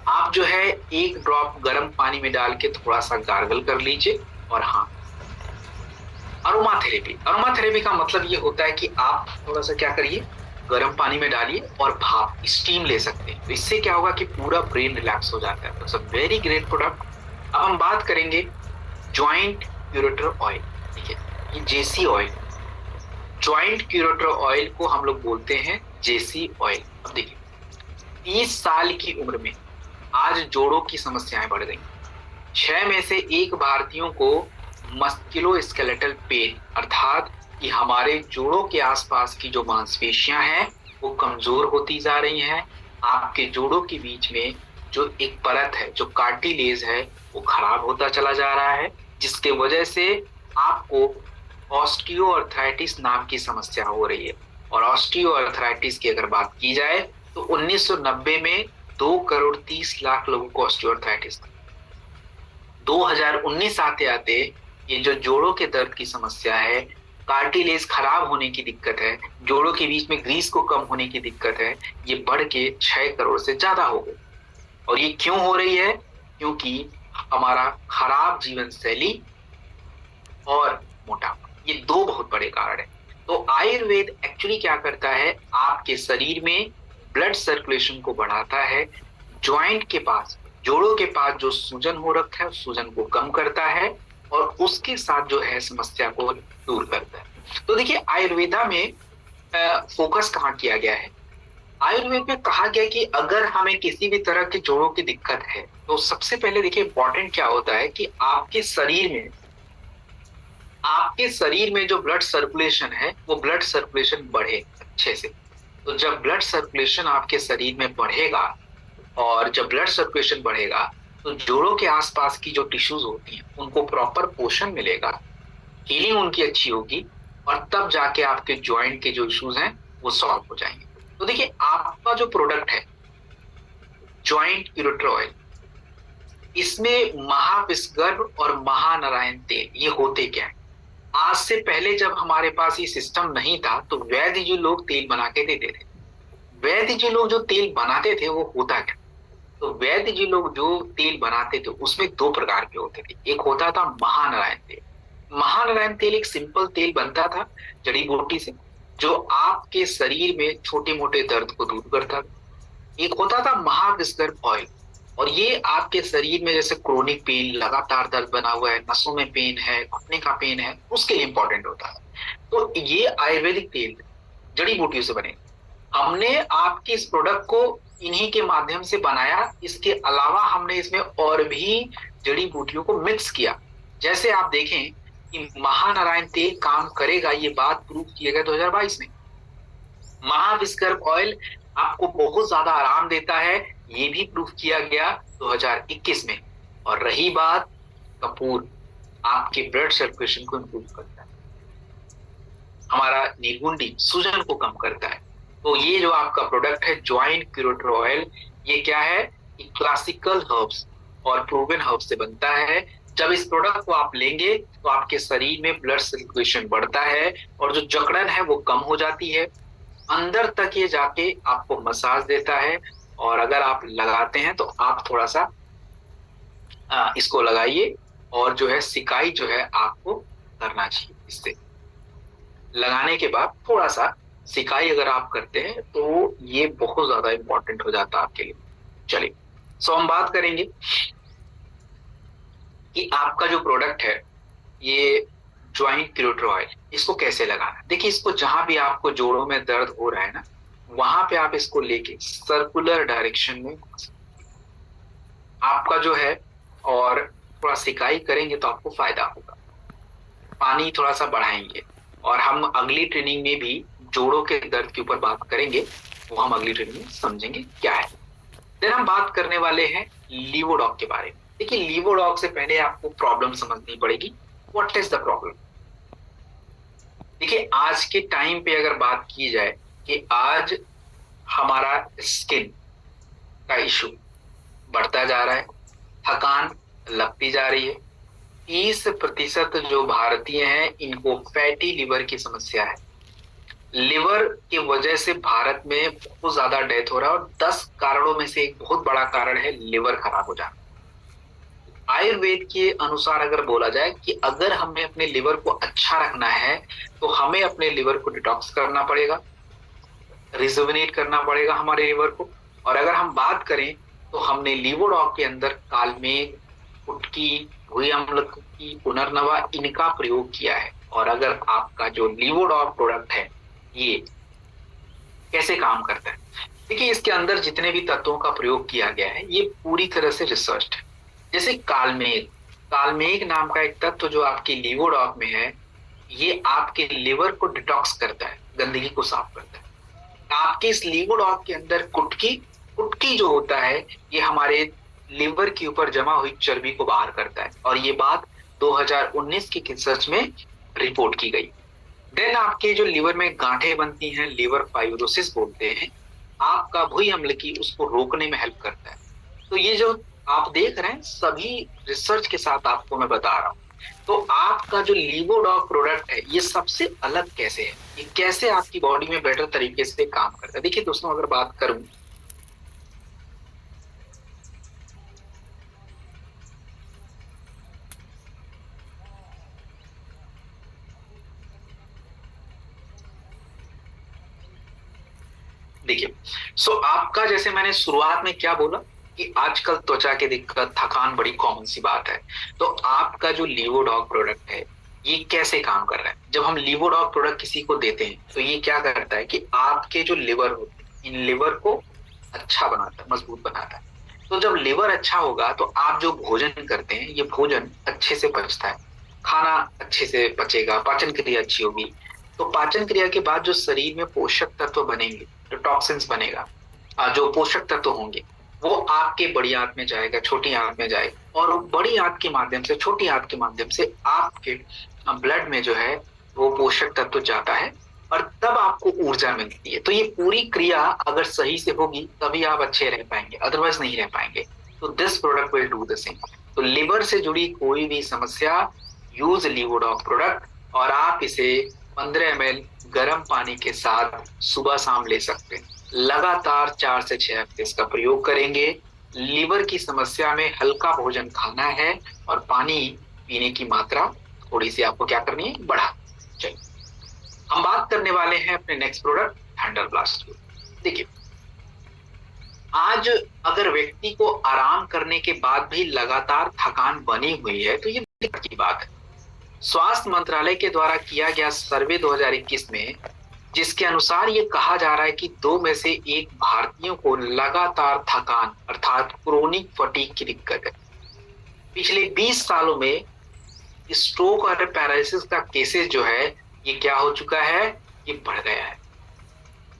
[SPEAKER 1] आप जो है 1 ड्रॉप गर्म पानी में डाल के थोड़ा सा गार्गल कर लीजिए। और हाँ, अरोमा थेरेपी, अरोमा थेरेपी का मतलब ये होता है कि आप थोड़ा सा क्या करिए, गर्म पानी में डालिए और भाप स्टीम ले सकते हैं। तो इससे क्या होगा कि पूरा ब्रेन रिलैक्स हो जाता है। तो it's a very great product. अब हम बात करेंगे जॉइंट क्यूरेटर ऑयल। ठीक है, ये जेसी ऑयल, जॉइंट क्यूरेटर ऑयल को हम लोग बोलते हैं जेसी ऑयल। अब देखिए, 30 साल की उम्र में आज जोड़ों की समस्याएं बढ़ गई। 6 में से 1 भारतीयों को मस्कुलो स्केलेटल पेन, अर्थात कि हमारे जोड़ों के आसपास की जो मांसपेशियां हैं वो कमजोर होती जा रही हैं। आपके जोड़ों के बीच में जो एक परत है, जो कार्टिलेज है, वो खराब होता चला जा रहा है, जिसके वजह से आपको ऑस्टियोआर्थराइटिस नाम की समस्या हो रही है। और ऑस्टियोआर्थराइटिस की अगर बात की जाए तो 1990 में 2 करोड़ 30 लाख लोगों को ऑस्टियोआर्थराइटिस था। 2019 आते आते ये जो जोड़ों के दर्द की समस्या है, कार्टिलेज खराब होने की दिक्कत है, जोड़ों के बीच में ग्रीस को कम होने की दिक्कत है, ये बढ़ के 6 करोड़ से ज्यादा हो गई। और ये क्यों हो रही है? क्योंकि हमारा खराब जीवन शैली और मोटापा, ये 2 बहुत बड़े कारण है। तो आयुर्वेद एक्चुअली क्या करता है, आपके शरीर में ब्लड सर्कुलेशन को बढ़ाता है, जॉइंट के पास, जोड़ों के पास जो सूजन हो रखा है उस सूजन को कम करता है, और उसके साथ जो है समस्या को दूर करता है। तो देखिए, आयुर्वेदा में फोकस कहाँ किया गया है? आयुर्वेद में कहा गया कि अगर हमें किसी भी तरह के जोड़ों की दिक्कत है तो सबसे पहले देखिए इंपॉर्टेंट क्या होता है कि आपके शरीर में जो ब्लड सर्कुलेशन है वो ब्लड सर्कुलेशन बढ़े अच्छे से। तो जब ब्लड सर्कुलेशन आपके शरीर में बढ़ेगा, और जब ब्लड सर्कुलेशन बढ़ेगा तो जोड़ों के आसपास की जो टिश्यूज होती हैं उनको प्रॉपर पोषण मिलेगा, हीलिंग उनकी अच्छी होगी, और तब जाके आपके जॉइंट के जो इश्यूज हैं वो सॉल्व हो जाएंगे। तो देखिए, आपका जो प्रोडक्ट है जॉइंट क्यूरेटर ऑयल, इसमें महाविषगर्भ और महानारायण तेल ये होते क्या है? आज से पहले जब हमारे पास ये सिस्टम नहीं था तो वैद्य जी लोग तेल बना के देते थे। वैद्य जी लोग जो तेल बनाते थे वो होता क्या? तो वैद्य जी लोग जो तेल बनाते थे उसमें 2 प्रकार के होते थे। एक होता था महानारायण तेल। महानारायण तेल एक सिंपल तेल बनता था जड़ी बूटी से, जो आपके शरीर में छोटे मोटे दर्द को दूर करता था। एक होता था महाविषगर्भ ऑयल, और ये आपके शरीर में जैसे क्रोनिक पेन, लगातार दर्द बना हुआ है, नसों में पेन है, घुटने का पेन है, उसके लिए इंपॉर्टेंट होता है। तो ये आयुर्वेदिक तेल जड़ी बूटियों से बने। हमने आपके इस प्रोडक्ट को इन्हीं के माध्यम से बनाया। इसके अलावा हमने इसमें और भी जड़ी बूटियों को मिक्स किया। जैसे आप देखें कि महानारायण तेल काम करेगा, ये बात प्रूव किया गया 2022 में। महाविस्कर्प ऑयल आपको बहुत ज्यादा आराम देता है, ये भी प्रूफ किया गया 2021 में। और रही बात कपूर, आपके ब्लड सर्कुलेशन को इंप्रूव करता है, हमारा निगुंडी सूजन को कम करता है। तो ये जो आपका प्रोडक्ट है जॉइंट क्यूरेटर ऑयल, ये क्या है? क्लासिकल हर्ब्स और प्रूवन हर्ब्स से बनता है। जब इस प्रोडक्ट को आप लेंगे तो आपके शरीर में ब्लड सर्कुलेशन बढ़ता है, और जो जकड़न है वो कम हो जाती है। अंदर तक ये जाके आपको मसाज देता है। और अगर आप लगाते हैं तो आप थोड़ा सा इसको लगाइए, और जो है सिकाई जो है आपको करना चाहिए। इससे लगाने के बाद थोड़ा सा सिकाई अगर आप करते हैं तो ये बहुत ज्यादा इंपॉर्टेंट हो जाता है आपके लिए। चलिए, सो हम बात करेंगे कि आपका जो प्रोडक्ट है ये ज्वाइंट क्यूरेटर ऑयल, इसको कैसे लगाना है। देखिए, इसको जहां भी आपको जोड़ों में दर्द हो रहा है ना, वहां पे आप इसको लेके सर्कुलर डायरेक्शन में आपका जो है, और थोड़ा सिकाई करेंगे तो आपको फायदा होगा। पानी थोड़ा सा बढ़ाएंगे, और हम अगली ट्रेनिंग में भी जोड़ों के दर्द के ऊपर बात करेंगे, वो हम अगली ट्रेनिंग में समझेंगे क्या है। देन हम बात करने वाले हैं लीवोडॉग के बारे में। देखिए, लीवोडॉग से पहले आपको प्रॉब्लम समझनी पड़ेगी। What is the problem? देखिए, आज के टाइम पे अगर बात की जाए कि आज हमारा स्किन का इशू बढ़ता जा रहा है, थकान लगती जा रही है। 30% जो भारतीय हैं इनको फैटी लिवर की समस्या है। लिवर की वजह से भारत में बहुत ज्यादा डेथ हो रहा है और 10 कारणों में से एक बहुत बड़ा कारण है लिवर खराब हो जाना। आयुर्वेद के अनुसार अगर बोला जाए कि अगर हमें अपने लिवर को अच्छा रखना है तो हमें अपने लिवर को डिटॉक्स करना पड़ेगा, रिजुविनेट करना पड़ेगा हमारे लिवर को। और अगर हम बात करें तो हमने लीवोडॉग के अंदर कालमेघ, कुटकी, भूरी अम्ल की, पुनर्नवा, इनका प्रयोग किया है। और अगर आपका जो लीवोडॉग प्रोडक्ट है ये कैसे काम करता है, देखिए इसके अंदर जितने भी तत्वों का प्रयोग किया गया है ये पूरी तरह से रिसर्च है। जैसे कालमेघ, कालमेघ नाम का एक तत्व जो आपके लीवोडॉग में है, ये आपके लिवर को डिटॉक्स करता है, गंदगी को साफ करता है। आपके इस लीवोडॉग के अंदर कुटकी, कुटकी जो होता है ये हमारे लिवर के ऊपर जमा हुई चर्बी को बाहर करता है। और ये बात 2019 की रिसर्च में रिपोर्ट की गई। देन आपके जो लिवर में गांठें बनती हैं, लिवर फाइब्रोसिस बोलते हैं, आपका भुई अम्ल की उसको रोकने में हेल्प करता है। तो ये जो आप देख रहे हैं सभी रिसर्च के साथ आपको मैं बता रहा हूँ। तो आपका जो लीवोडॉग प्रोडक्ट है ये सबसे अलग कैसे है, ये कैसे आपकी बॉडी में बेटर तरीके से काम करता है। देखिए दोस्तों, अगर बात करूं, देखिए आपका जैसे मैंने शुरुआत में क्या बोला कि आजकल त्वचा की दिक्कत, थकान बड़ी कॉमन सी बात है। तो आपका जो लीवोडॉग प्रोडक्ट है ये कैसे काम कर रहा है? जब हम लीवोडॉग प्रोडक्ट किसी को देते हैं तो ये क्या करता है कि आपके जो लिवर होते हैं इन लिवर को अच्छा बनाता है, मजबूत बनाता है। तो जब लिवर अच्छा होगा तो आप जो भोजन करते हैं ये भोजन अच्छे से पचता है, खाना अच्छे से पचेगा, पाचन क्रिया अच्छी होगी। तो पाचन क्रिया के बाद जो शरीर में पोषक तत्व बनेंगे, जो टॉक्सिन्स बनेगा, जो पोषक तत्व होंगे, वो आपके बड़ी आंत में जाएगा, छोटी आंत में जाएगा, और बड़ी आंत के माध्यम से, छोटी आंत के माध्यम से आपके ब्लड में जो है वो पोषक तत्व जाता है और तब आपको ऊर्जा मिलती है। तो ये पूरी क्रिया अगर सही से होगी तभी आप अच्छे रह पाएंगे, अदरवाइज नहीं रह पाएंगे। तो this product will do the same. तो लिवर से जुड़ी कोई भी समस्या, यूज लीवोडॉग प्रोडक्ट, और आप इसे 15 ml गर्म पानी के साथ सुबह शाम ले सकते हैं। लगातार 4 से 6 हफ्ते इसका प्रयोग करेंगे। लीवर की समस्या में हल्का भोजन खाना है और पानी पीने की मात्रा थोड़ी सी आपको क्या करनी है, बढ़ा। चलिए हम बात करने वाले हैं अपने नेक्स्ट प्रोडक्ट थंडर ब्लास्ट की। देखिए, आज अगर व्यक्ति को आराम करने के बाद भी लगातार थकान बनी हुई है तो ये दिक्कत की बात है। स्वास्थ्य मंत्रालय के द्वारा किया गया सर्वे 2021 में, जिसके अनुसार ये कहा जा रहा है कि 2 में से 1 भारतीयों को लगातार थकान अर्थात क्रोनिक फटीग की दिक्कत है। पिछले 20 सालों में स्ट्रोक और पैरालिसिस का केसेस जो है ये क्या हो चुका है, ये बढ़ गया है।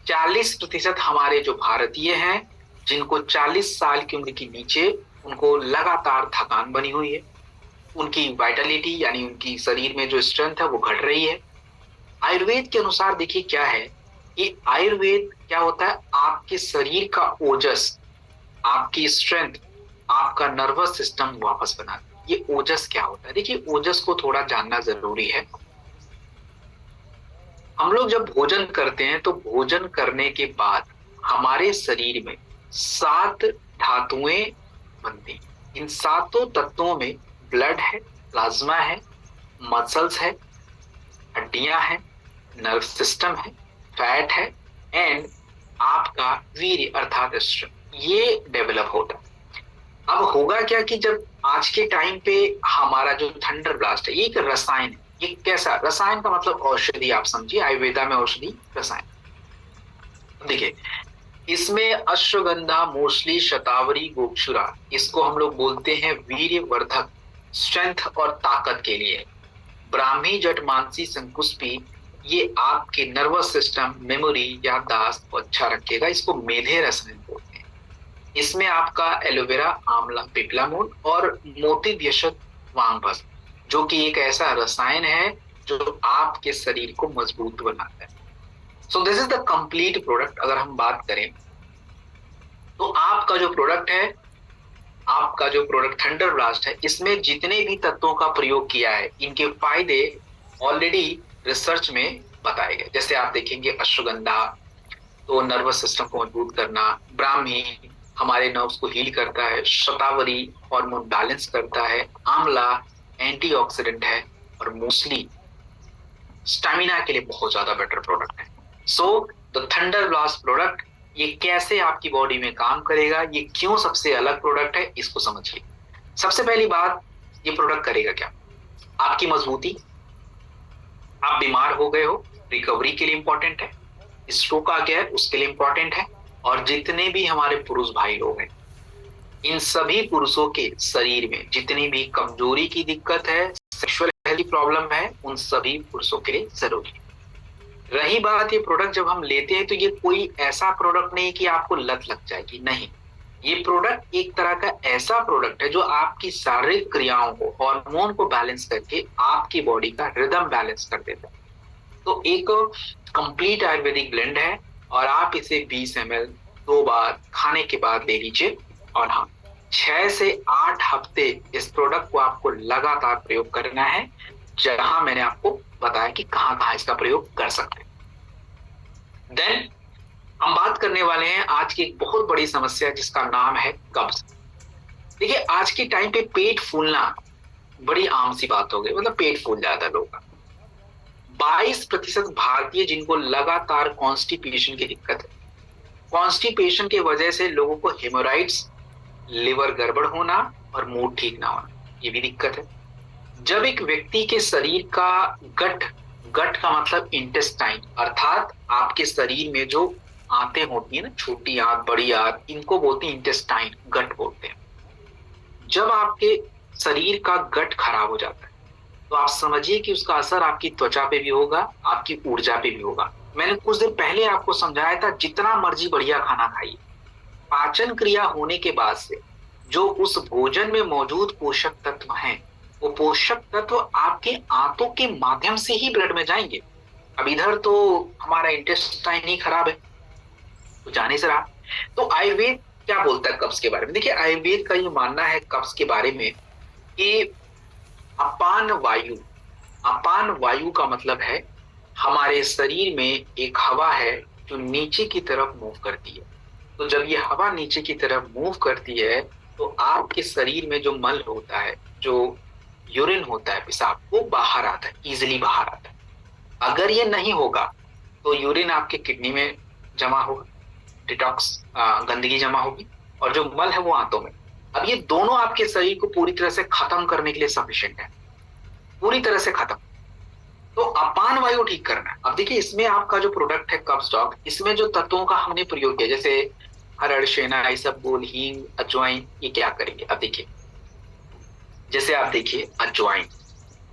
[SPEAKER 1] 40% हमारे जो भारतीय हैं जिनको 40 साल की उम्र के नीचे, उनको लगातार थकान बनी हुई है। उनकी वाइटलिटी यानी उनकी शरीर में जो स्ट्रेंथ है वो घट रही है। आयुर्वेद के अनुसार देखिए क्या है कि आयुर्वेद क्या होता है, आपके शरीर का ओजस, आपकी स्ट्रेंथ, आपका नर्वस सिस्टम वापस बनाता है। ये ओजस क्या होता है? देखिए, ओजस को थोड़ा जानना जरूरी है। हम लोग जब भोजन करते हैं तो भोजन करने के बाद हमारे शरीर में 7 धातुएं बनती हैं। इन 7 तत्वों में ब्लड है, प्लाज्मा है, मसल्स है, हड्डियां हैं, नर्व सिस्टम है, फैट है, एंड आपका वीर्य अर्थात स्ट्रेंथ, ये डेवलप होता है। अब होगा क्या कि जब आज के टाइम पे हमारा जो थंडर ब्लास्ट है ये एक रसायन है। ये कैसा रसायन? का मतलब औषधि, आप समझिए, आयुर्वेदा में औषधि रसायन। देखिए, इसमें अश्वगंधा, मूसली, शतावरी, गोक्षुरा, इसको हम लोग बोलते हैं वीर्यवर्धक, स्ट्रेंथ और ताकत के लिए। ब्राह्मी, जटमांसी, शंकुस्पी ये आपके नर्वस सिस्टम, मेमोरी, याददाश्त को अच्छा रखेगा। इसको मेधे रसायन बोलते हैं। इसमें आपका एलोवेरा, आंवला, पिपलामूल और मोती व्यशत वांगभस्म, जो कि एक ऐसा रसायन है जो आपके शरीर को मजबूत बनाता है। So this is the complete product. अगर हम बात करें तो आपका जो प्रोडक्ट थंडर ब्लास्ट है, इसमें जितने भी तत्वों का प्रयोग किया है, इनके फायदे ऑलरेडी रिसर्च में बताए गए। जैसे आप देखेंगे अश्वगंधा, तो नर्वस सिस्टम को मजबूत करना, ब्राह्मी हमारे नर्व्स को हील करता है, शतावरी हार्मोन बैलेंस करता है, आंवला एंटीऑक्सीडेंट है, और मूसली स्टेमिना के लिए बहुत ज्यादा बेटर प्रोडक्ट है। So the thunder blast product, ये कैसे आपकी बॉडी में काम करेगा, ये क्यों सबसे अलग प्रोडक्ट है, इसको समझिए। सबसे पहली बात, ये प्रोडक्ट करेगा क्या? आपकी मजबूती, आप बीमार हो गए हो, रिकवरी के लिए इंपॉर्टेंट है। स्ट्रोक आ गया है, उसके लिए इंपॉर्टेंट है। और जितने भी हमारे पुरुष भाई लोग हैं, इन सभी पुरुषों के शरीर में जितनी भी कमजोरी की दिक्कत है, सेक्सुअल हेल्थ की प्रॉब्लम है, उन सभी पुरुषों के लिए जरूरी है। रही बात, ये प्रोडक्ट जब हम लेते हैं तो ये कोई ऐसा प्रोडक्ट नहीं कि आपको लत लग जाएगी, नहीं। ये प्रोडक्ट एक तरह का ऐसा प्रोडक्ट है जो आपकी शारीरिक क्रियाओं को, हार्मोन को बैलेंस करके आपकी बॉडी का रिदम बैलेंस कर देता है। तो एक कंप्लीट आयुर्वेदिक ब्लेंड है, और आप इसे 20 ml 2 बार खाने के बाद ले लीजिए। और हाँ, 6 से 8 हफ्ते इस प्रोडक्ट को आपको लगातार प्रयोग करना है, जहां मैंने आपको बताया कि कहां कहां इसका प्रयोग कर सकते हैं। देन हम बात करने वाले हैं आज की एक बहुत बड़ी समस्या, जिसका नाम है कब्ज। देखिए, आज के टाइम पे पेट फूलना बड़ी आम सी बात हो गई, मतलब पेट फूल जाता है लोगों का। 22% भारतीय जिनको लगातार कॉन्स्टिपेशन की दिक्कत है। कॉन्स्टिपेशन की वजह से लोगों को हेमोराइड्स, लिवर गड़बड़ होना और मूड ठीक ना होना, ये भी दिक्कत है। जब एक व्यक्ति के शरीर का गट, गट का मतलब इंटेस्टाइन, अर्थात आपके शरीर में जो आंतें होती है ना, छोटी आंत, बड़ी आंत, इनको बोलते हैं इंटेस्टाइन, गट बोलते हैं। जब आपके शरीर का गट खराब हो जाता है, तो आप समझिए कि उसका असर आपकी त्वचा पे भी होगा, आपकी ऊर्जा पे भी होगा। मैंने कुछ देर पहले आपको समझाया था, जितना मर्जी बढ़िया खाना खाइए, पाचन क्रिया होने के बाद से जो उस भोजन में मौजूद पोषक तत्व हैं, वो पोषक तत्व आपके आंतों के माध्यम से ही ब्लड में जाएंगे। अब इधर तो हमारा इंटेस्टाइन ही खराब है, तो जाने से रहा। तो आयुर्वेद क्या बोलता है कब्ज के बारे में? देखिए, आयुर्वेद का ये मानना है कब्ज के बारे में कि अपान वायु, अपान वायु का मतलब है हमारे शरीर में एक हवा है जो नीचे की तरफ मूव करती है। तो जब ये हवा नीचे की तरफ मूव करती है, तो आपके शरीर में जो मल होता है, जो यूरिन होता है, पेशाब, वो बाहर आता है, इजिली बाहर आता है। अगर ये नहीं होगा तो यूरिन आपके किडनी में जमा होगा, डिटॉक्स, गंदगी जमा होगी, और जो मल है वो आंतों में। अब ये दोनों आपके शरीर को पूरी तरह से खत्म करने के लिए सफिशिएंट है, पूरी तरह से खत्म। तो अपान वायु ठीक करना है। अब देखिए, इसमें आपका जो प्रोडक्ट है कब्ज डॉग, इसमें जो तत्वों का हमने प्रयोग किया, जैसे हरड़, शेना, इसबगोल, हींग, अजवाइन, ये क्या करेंगे? अब देखिए, जैसे आप देखिए अजवाइन,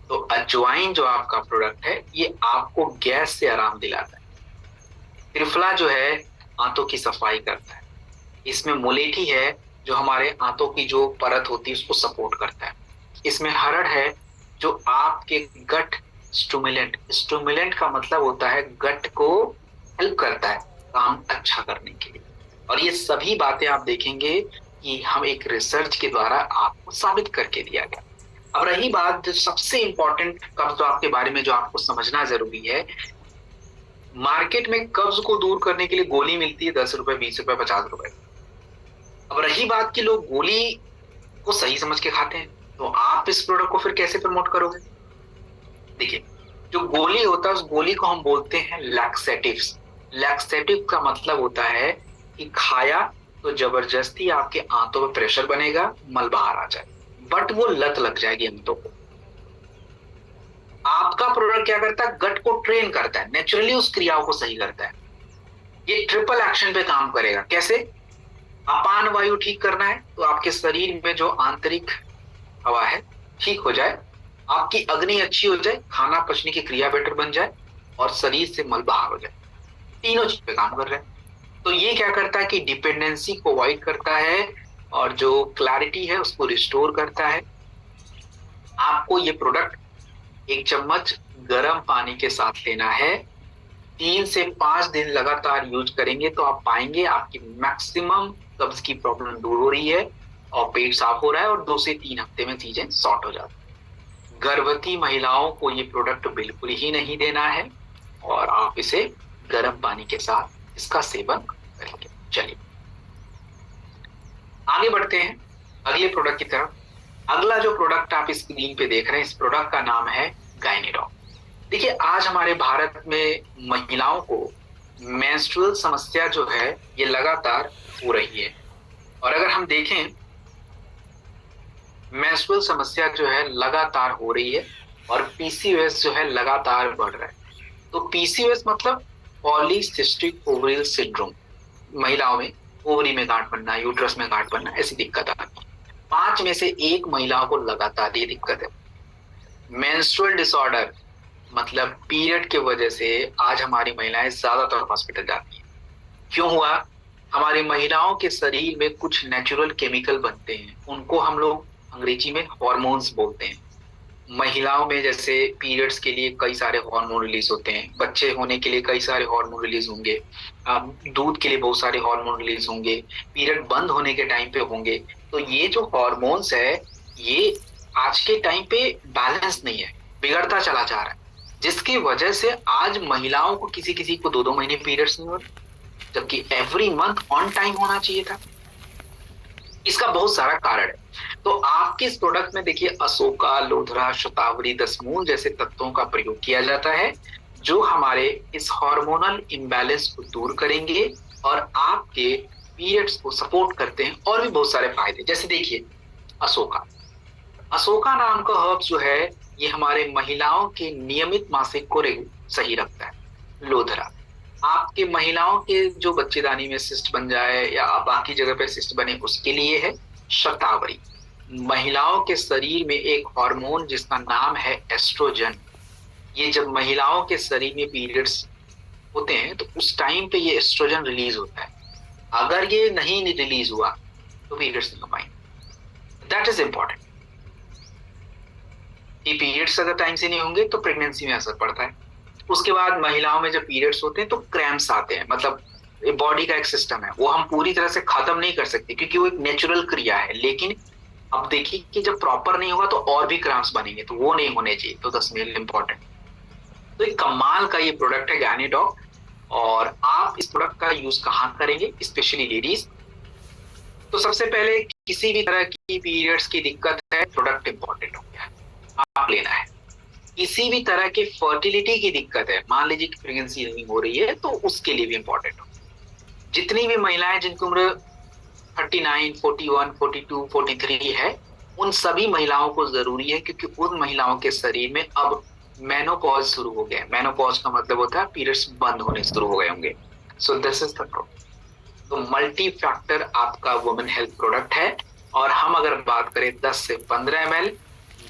[SPEAKER 1] तो अजवाइन जो आपका प्रोडक्ट है, ये आपको गैस से आराम दिलाता है। त्रिफला जो है आंतों की सफाई करता है। इसमें मुलेठी है जो हमारे आंतों की जो परत होती है उसको सपोर्ट करता है। इसमें हरड़ है जो आपके गट स्टुमुलेंट, स्टुमुलेंट का मतलब होता है गट को हेल्प करता है काम अच्छा करने के लिए। और ये सभी बातें आप देखेंगे कि हम एक रिसर्च के द्वारा आपको साबित करके दिया गया। अब रही बात जो सबसे इंपॉर्टेंट कब्ज के बारे में, जो आपको समझना जरूरी है, मार्केट में कब्ज को दूर करने के लिए गोली मिलती है 10 रुपए, 20 रुपए, 50 रुपए। अब रही बात कि लोग गोली को सही समझ के खाते हैं, तो आप इस प्रोडक्ट को फिर कैसे प्रमोट करोगे? देखिए, जो गोली होता है, उस गोली को हम बोलते हैं लैक्सेटिव्स। लैक्सेटिव का मतलब होता है कि खाया तो जबरदस्ती आपके आंतों में प्रेशर बनेगा, मल बाहर आ जाए, बट वो लत लग जाएगी आंतों को। आपका प्रोडक्ट क्या करता है? गट को ट्रेन करता है, नेचुरली उस क्रियाओं को सही करता है। ये ट्रिपल एक्शन पे काम करेगा। कैसे? अपान वायु ठीक करना है, तो आपके शरीर में जो आंतरिक हवा है ठीक हो जाए, आपकी अग्नि अच्छी हो जाए, खाना पचने की क्रिया बेटर बन जाए, और शरीर से मल बाहर हो जाए। तीनों चीज पे काम कर रहा है। तो ये क्या करता है कि डिपेंडेंसी को अवॉइड करता है और जो क्लैरिटी है उसको रिस्टोर करता है। आपको ये प्रोडक्ट 1 चम्मच गर्म पानी के साथ लेना है। 3 से 5 दिन लगातार यूज करेंगे तो आप पाएंगे आपकी मैक्सिमम कब्ज की प्रॉब्लम दूर हो रही है और पेट साफ हो रहा है और 2 से 3 हफ्ते में चीजें सॉर्ट हो जाती है। गर्भवती महिलाओं को ये प्रोडक्ट बिल्कुल ही नहीं देना है और आप इसे गर्म पानी के साथ इसका सेवन करेंगे। चलिए आगे बढ़ते हैं अगले प्रोडक्ट की तरफ। अगला जो प्रोडक्ट आप स्क्रीन पे देख रहे हैं, इस प्रोडक्ट का नाम है गायनीडॉक। देखिए आज हमारे भारत में महिलाओं को मेंस्ट्रुअल समस्या जो है ये लगातार हो रही है। और अगर हम देखें मेंस्ट्रुअल समस्या जो है लगातार हो रही है और पीसीओएस जो है लगातार बढ़ रहा है। तो पीसीओएस मतलब पॉलीसिस्टिक ओवरियल सिंड्रोम, महिलाओं में ओवरी में गांठ बनना, यूट्रस में गांठ बनना, ऐसी दिक्कत आती है। 5 में से 1 महिला को लगातार ये दिक्कत है। मेंस्ट्रुअल डिसऑर्डर मतलब पीरियड की वजह से आज हमारी महिलाएं ज्यादातर हॉस्पिटल जाती हैं। क्यों हुआ? हमारी महिलाओं के शरीर में कुछ नेचुरल केमिकल बनते हैं, उनको हम लोग अंग्रेजी में हॉर्मोन्स बोलते हैं। महिलाओं में जैसे पीरियड्स के लिए कई सारे हार्मोन रिलीज होते हैं, बच्चे होने के लिए कई सारे हार्मोन रिलीज होंगे, दूध के लिए बहुत सारे हार्मोन रिलीज होंगे, पीरियड बंद होने के टाइम पे होंगे। तो ये जो हार्मोन्स है ये आज के टाइम पे बैलेंस नहीं है, बिगड़ता चला जा रहा है, जिसकी वजह से आज महिलाओं को किसी किसी को 2-2 महीने पीरियड्स नहीं हो रहे, जबकि एवरी मंथ ऑन टाइम होना चाहिए था। इसका बहुत सारा कारण है। तो आपके इस प्रोडक्ट में देखिए अशोका, लोधरा, शतावरी, दसमूल जैसे तत्वों का प्रयोग किया जाता है जो हमारे इस हार्मोनल इम्बैलेंस को दूर करेंगे और आपके पीरियड्स को सपोर्ट करते हैं। और भी बहुत सारे फायदे, जैसे देखिए अशोका, अशोका नाम का हर्ब जो है ये हमारे महिलाओं के नियमित मासिक को सही रखता है। लोधरा आपके महिलाओं के जो बच्चेदानी में सिस्ट बन जाए या बाकी जगह पे सिस्ट बने उसके लिए है। शतावरी महिलाओं के शरीर में एक हार्मोन जिसका नाम है एस्ट्रोजन, ये जब महिलाओं के शरीर में पीरियड्स होते हैं तो उस टाइम पे ये एस्ट्रोजन रिलीज होता है। अगर ये नहीं रिलीज हुआ तो पीरियड्स नहीं हो पाएंगे। That is important. ये पीरियड्स अगर टाइम से नहीं होंगे तो प्रेगनेंसी में असर पड़ता है। उसके बाद महिलाओं में जब पीरियड्स होते हैं तो क्रैम्प्स आते हैं, मतलब बॉडी का एक सिस्टम है वो हम पूरी तरह से खत्म नहीं कर सकते क्योंकि वो एक नेचुरल क्रिया है। लेकिन अब देखिए कि जब प्रॉपर नहीं होगा तो और भी क्रैम्प्स बनेंगे, तो वो नहीं होने चाहिए। तो दैट्स रियली इंपॉर्टेंट। तो एक कमाल का ये प्रोडक्ट है गायनीडॉक। और आप इस प्रोडक्ट का यूज कहाँ करेंगे, स्पेशली लेडीज? तो सबसे पहले किसी भी तरह की पीरियड्स की दिक्कत है, प्रोडक्ट इंपॉर्टेंट हो गया, आप लेना है। किसी भी तरह की फर्टिलिटी की दिक्कत है, मान लीजिए कि प्रेगनेंसी नहीं हो रही है, तो उसके लिए भी इंपॉर्टेंट हो। जितनी भी महिलाएं जिनकी उम्र 39, 41, 42, 43 है, उन सभी महिलाओं को जरूरी है क्योंकि उन महिलाओं के शरीर में अब मेनोपॉज शुरू हो गया है। मेनोपॉज का मतलब होता है पीरियड्स बंद होने शुरू हो गए होंगे। So this is the product. तो मल्टी फैक्टर आपका वुमेन हेल्थ प्रोडक्ट है। और हम अगर बात करें 10 से 15 ml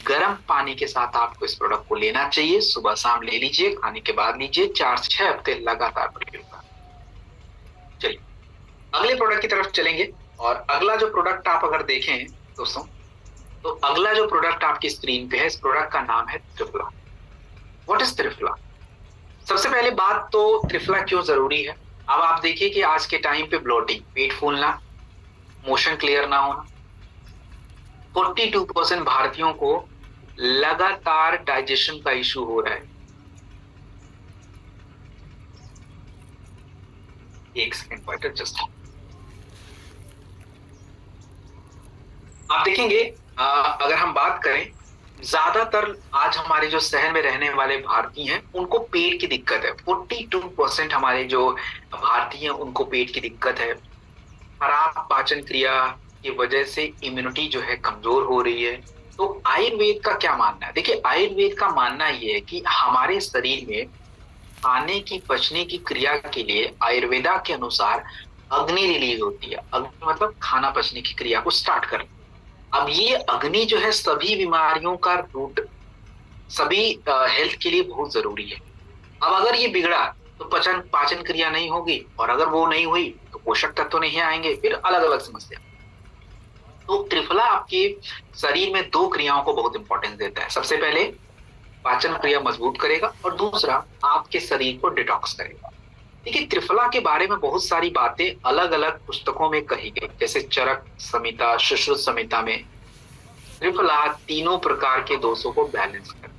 [SPEAKER 1] गर्म पानी के साथ आपको इस प्रोडक्ट को लेना चाहिए। सुबह शाम ले लीजिए, खाने के बाद लीजिए, 4 से 6 हफ्ते लगातार प्रयोग करें। चलिए अगले प्रोडक्ट की तरफ चलेंगे। और अगला जो प्रोडक्ट आप अगर देखें दोस्तों, तो अगला जो प्रोडक्ट आपकी स्क्रीन पे है, इस प्रोडक्ट का नाम है त्रिफला। What is triphala? सबसे पहले बात तो त्रिफला क्यों जरूरी है। अब आप देखिए कि आज के टाइम पे ब्लोटिंग, पेट फूलना, मोशन क्लियर ना होना, 42% भारतीयों को लगातार डाइजेशन का इशू हो रहा है। एक सेकंड पॉइंटर जस्ट। आप देखेंगे अगर हम बात करें, ज्यादातर आज हमारे जो शहर में रहने वाले भारतीय हैं उनको पेट की दिक्कत है। 42% हमारे जो भारतीय हैं उनको पेट की दिक्कत है। खराब पाचन क्रिया की वजह से इम्यूनिटी जो है कमजोर हो रही है। तो आयुर्वेद का क्या मानना है? देखिए आयुर्वेद का मानना ये है कि हमारे शरीर में खाने की पचने की क्रिया के लिए आयुर्वेदा के अनुसार अग्नि रिलीज होती है। अग्नि मतलब खाना पचने की क्रिया को स्टार्ट करना। अब ये अग्नि जो है सभी बीमारियों का रूट, सभी हेल्थ के लिए बहुत जरूरी है। अब अगर ये बिगड़ा तो पाचन पाचन क्रिया नहीं होगी, और अगर वो नहीं हुई तो पोषक तत्व नहीं आएंगे, फिर अलग अलग समस्या। तो त्रिफला आपके शरीर में दो क्रियाओं को बहुत इंपॉर्टेंस देता है। सबसे पहले पाचन क्रिया मजबूत करेगा, और दूसरा आपके शरीर को डिटॉक्स करेगा। देखिए, त्रिफला के बारे में बहुत सारी बातें अलग अलग पुस्तकों में कही गई, जैसे चरक संहिता, सुश्रुत संहिता में त्रिफला तीनों प्रकार के दोषों को बैलेंस करता है।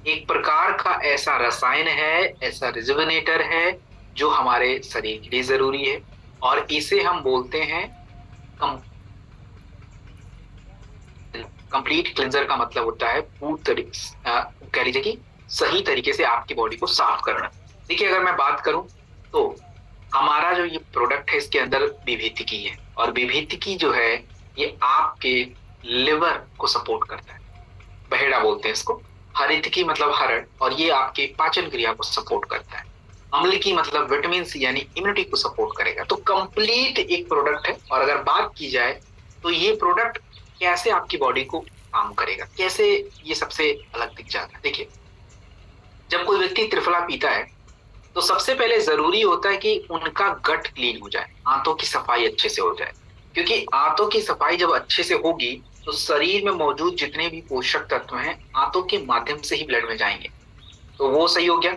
[SPEAKER 1] एक प्रकार का ऐसा रसायन है, ऐसा रिजुविनेटर है जो हमारे शरीर के लिए जरूरी है, और इसे हम बोलते हैं कंप्लीट क्लिंजर। का मतलब होता है पूर्ण तरीके कह लीजिए कि सही तरीके से आपकी बॉडी को साफ करना। देखिए, अगर मैं बात करूं तो हमारा जो ये प्रोडक्ट है इसके अंदर विभितिकी है, और विभितिकी जो है ये आपके लिवर को सपोर्ट करता है, बहेड़ा बोलते हैं इसको। हरितकी मतलब हरड़, और ये आपके पाचन क्रिया को सपोर्ट करता है। अम्ल मतलब विटामिन सी यानी इम्यूनिटी को सपोर्ट करेगा। तो कंप्लीट एक प्रोडक्ट है। और अगर बात की जाए तो ये प्रोडक्ट कैसे आपकी बॉडी को काम करेगा, कैसे ये सबसे अलग दिख जाता है। देखिए, जब कोई व्यक्ति त्रिफला पीता है तो सबसे पहले जरूरी होता है कि उनका गट क्लीन हो जाए, आंतों की सफाई अच्छे से हो जाए, क्योंकि आंतों की सफाई जब अच्छे से होगी तो शरीर में मौजूद जितने भी पोषक तत्व हैं आंतों के माध्यम से ही ब्लड में जाएंगे, तो वो सही हो गया।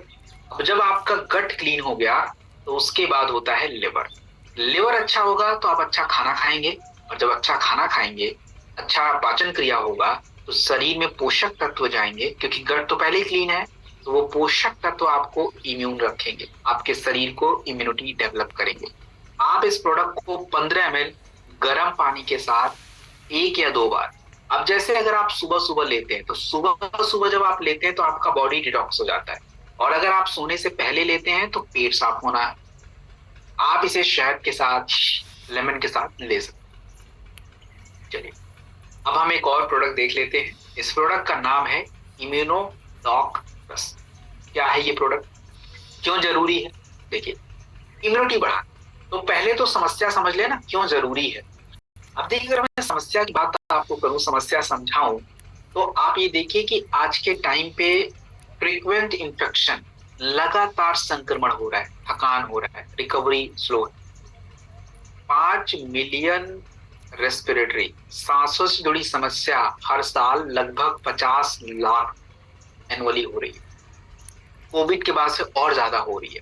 [SPEAKER 1] अब जब आपका गट क्लीन हो गया तो उसके बाद होता है लिवर। लिवर अच्छा होगा तो आप अच्छा खाना खाएंगे, और जब अच्छा खाना खाएंगे, अच्छा पाचन क्रिया होगा, तो शरीर में पोषक तत्व जाएंगे, क्योंकि गट तो पहले ही क्लीन है, तो वो पोषक तत्व आपको इम्यून रखेंगे, आपके शरीर को इम्यूनिटी डेवलप करेंगे। आप इस प्रोडक्ट को 15 ml गर्म पानी के साथ 1 या 2 बार, अब जैसे अगर आप सुबह सुबह लेते हैं तो सुबह सुबह जब आप लेते हैं तो आपका बॉडी डिटॉक्स हो जाता है, और अगर आप सोने से पहले लेते हैं तो पेट साफ होना है। आप इसे शहद के साथ, लेमन के साथ ले सकते हैं। चलिए, अब हम एक और प्रोडक्ट देख लेते हैं। इस प्रोडक्ट का नाम है इम्यूनो डॉक प्लस। क्या है ये प्रोडक्ट, क्यों जरूरी है? देखिए, इम्यूनिटी बढ़ा, तो पहले तो समस्या समझ लेना क्यों जरूरी है। अब देखिए, अगर मैं समस्या की बात आपको करूं, समस्या समझाऊं, तो आप ये देखिए कि आज के टाइम पे फ्रीक्वेंट इन्फेक्शन, लगातार संक्रमण हो रहा है, थकान हो रहा है, रिकवरी स्लो है। 5 मिलियन रेस्पिरेटरी, सांसों से जुड़ी समस्या हर साल लगभग 50 लाख एनुअली हो रही है। कोविड के बाद से और ज्यादा हो रही है।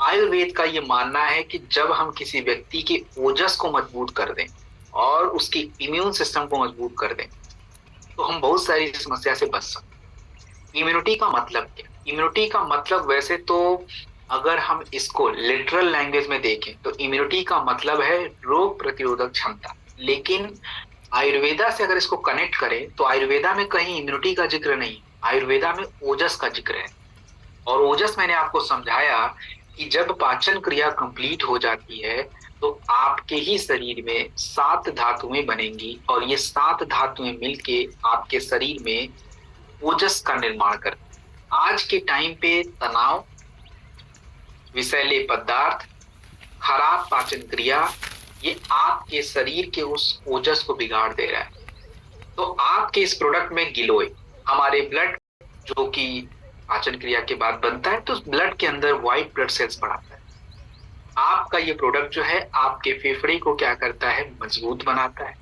[SPEAKER 1] आयुर्वेद का ये मानना है कि जब हम किसी व्यक्ति के ओजस को मजबूत कर दें और उसकी इम्यून सिस्टम को मजबूत कर दें, तो हम बहुत सारी समस्या से बच सकते हैं। इम्यूनिटी का मतलब क्या? इम्यूनिटी का मतलब वैसे तो अगर हम इसको लिटरल लैंग्वेज में देखें तो इम्यूनिटी का मतलब है रोग प्रतिरोधक क्षमता, लेकिन आयुर्वेदा से अगर इसको कनेक्ट करें तो आयुर्वेदा में कहीं इम्यूनिटी का जिक्र नहीं, आयुर्वेदा में ओजस का जिक्र है। और ओजस मैंने आपको समझाया कि जब पाचन क्रिया कंप्लीट हो जाती है तो आपके ही शरीर में 7 धातुएं बनेंगी, और ये 7 धातुएं मिलके आपके शरीर में ओजस का निर्माण करती हैं। आज के टाइम पे तनाव, विषैले पदार्थ, खराब पाचन क्रिया, ये आपके शरीर के उस ओजस को बिगाड़ दे रहा है। तो आपके इस प्रोडक्ट में गिलोय, हमारे ब्लड जो कि पाचन क्रिया के बाद बनता है, तो ब्लड के अंदर व्हाइट ब्लड सेल्स बढ़ाता है। आपका ये प्रोडक्ट जो है आपके फेफड़े को क्या करता है, मजबूत बनाता है।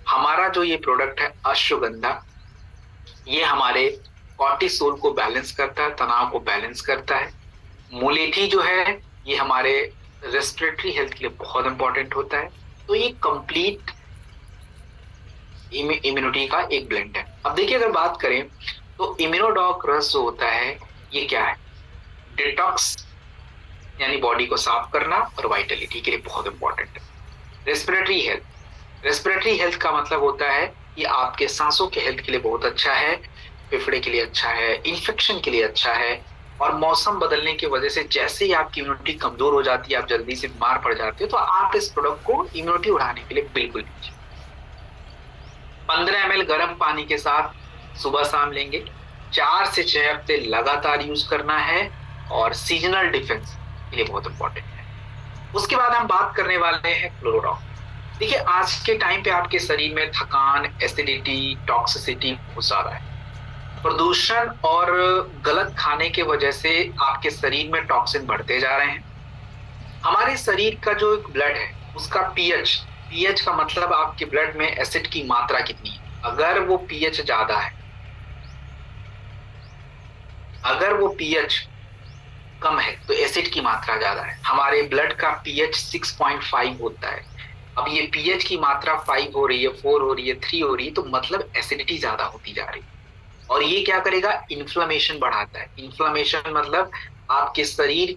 [SPEAKER 1] हमारा जो ये प्रोडक्ट है अश्वगंधा, ये हमारे कॉर्टिसोल को बैलेंस करता है, तनाव को बैलेंस करता है। मुलेठी जो है ये हमारे रेस्पिरेटरी हेल्थ के लिए बहुत इंपॉर्टेंट होता है। तो ये कंप्लीट इम्यूनिटी का एक ब्लेंड है। अब देखिए, अगर बात करें तो इम्यूनोडॉक रस जो होता है ये क्या है, डिटॉक्स यानी बॉडी को साफ करना, और वाइटलिटी के लिए बहुत इंपॉर्टेंट है। रेस्पिरेटरी हेल्थ, रेस्पिरेटरी हेल्थ का मतलब होता है कि आपके सांसों के हेल्थ के लिए बहुत अच्छा है, फेफड़े के लिए अच्छा है, इन्फेक्शन के लिए अच्छा है। और मौसम बदलने की वजह से जैसे ही आपकी इम्यूनिटी कमजोर हो जाती है, आप जल्दी से बीमार पड़ जाते हो, तो आप इस प्रोडक्ट को इम्यूनिटी बढ़ाने के लिए बिल्कुल लीजिए। 15 ml गर्म पानी के साथ सुबह शाम लेंगे, 4 से 6 हफ्ते लगातार यूज करना है, और सीजनल डिफेंस के लिए बहुत इंपॉर्टेंट है। उसके बाद हम बात करने वाले हैं क्लोरोडॉक। देखिए, आज के टाइम पे आपके शरीर में थकान, एसिडिटी, टॉक्सिसिटी बहुत ज्यादा है। प्रदूषण और गलत खाने के वजह से आपके शरीर में टॉक्सिन बढ़ते जा रहे हैं। हमारे शरीर का जो एक ब्लड है उसका पीएच, पीएच का मतलब आपके ब्लड में एसिड की मात्रा कितनी है। अगर वो पीएच ज्यादा है, अगर वो पीएच कम है तो एसिड की मात्रा ज्यादा है। हमारे ब्लड का पीएच 6.5 होता है। अब ये पीएच की मात्रा 5 हो रही है, 4 हो रही है, 3 हो रही है, तो मतलब एसिडिटी ज्यादा होती जा रही है। और ये क्या करेगा, इन्फ्लेमेशन बढ़ाता है। इन्फ्लेमेशन मतलब आपके शरीर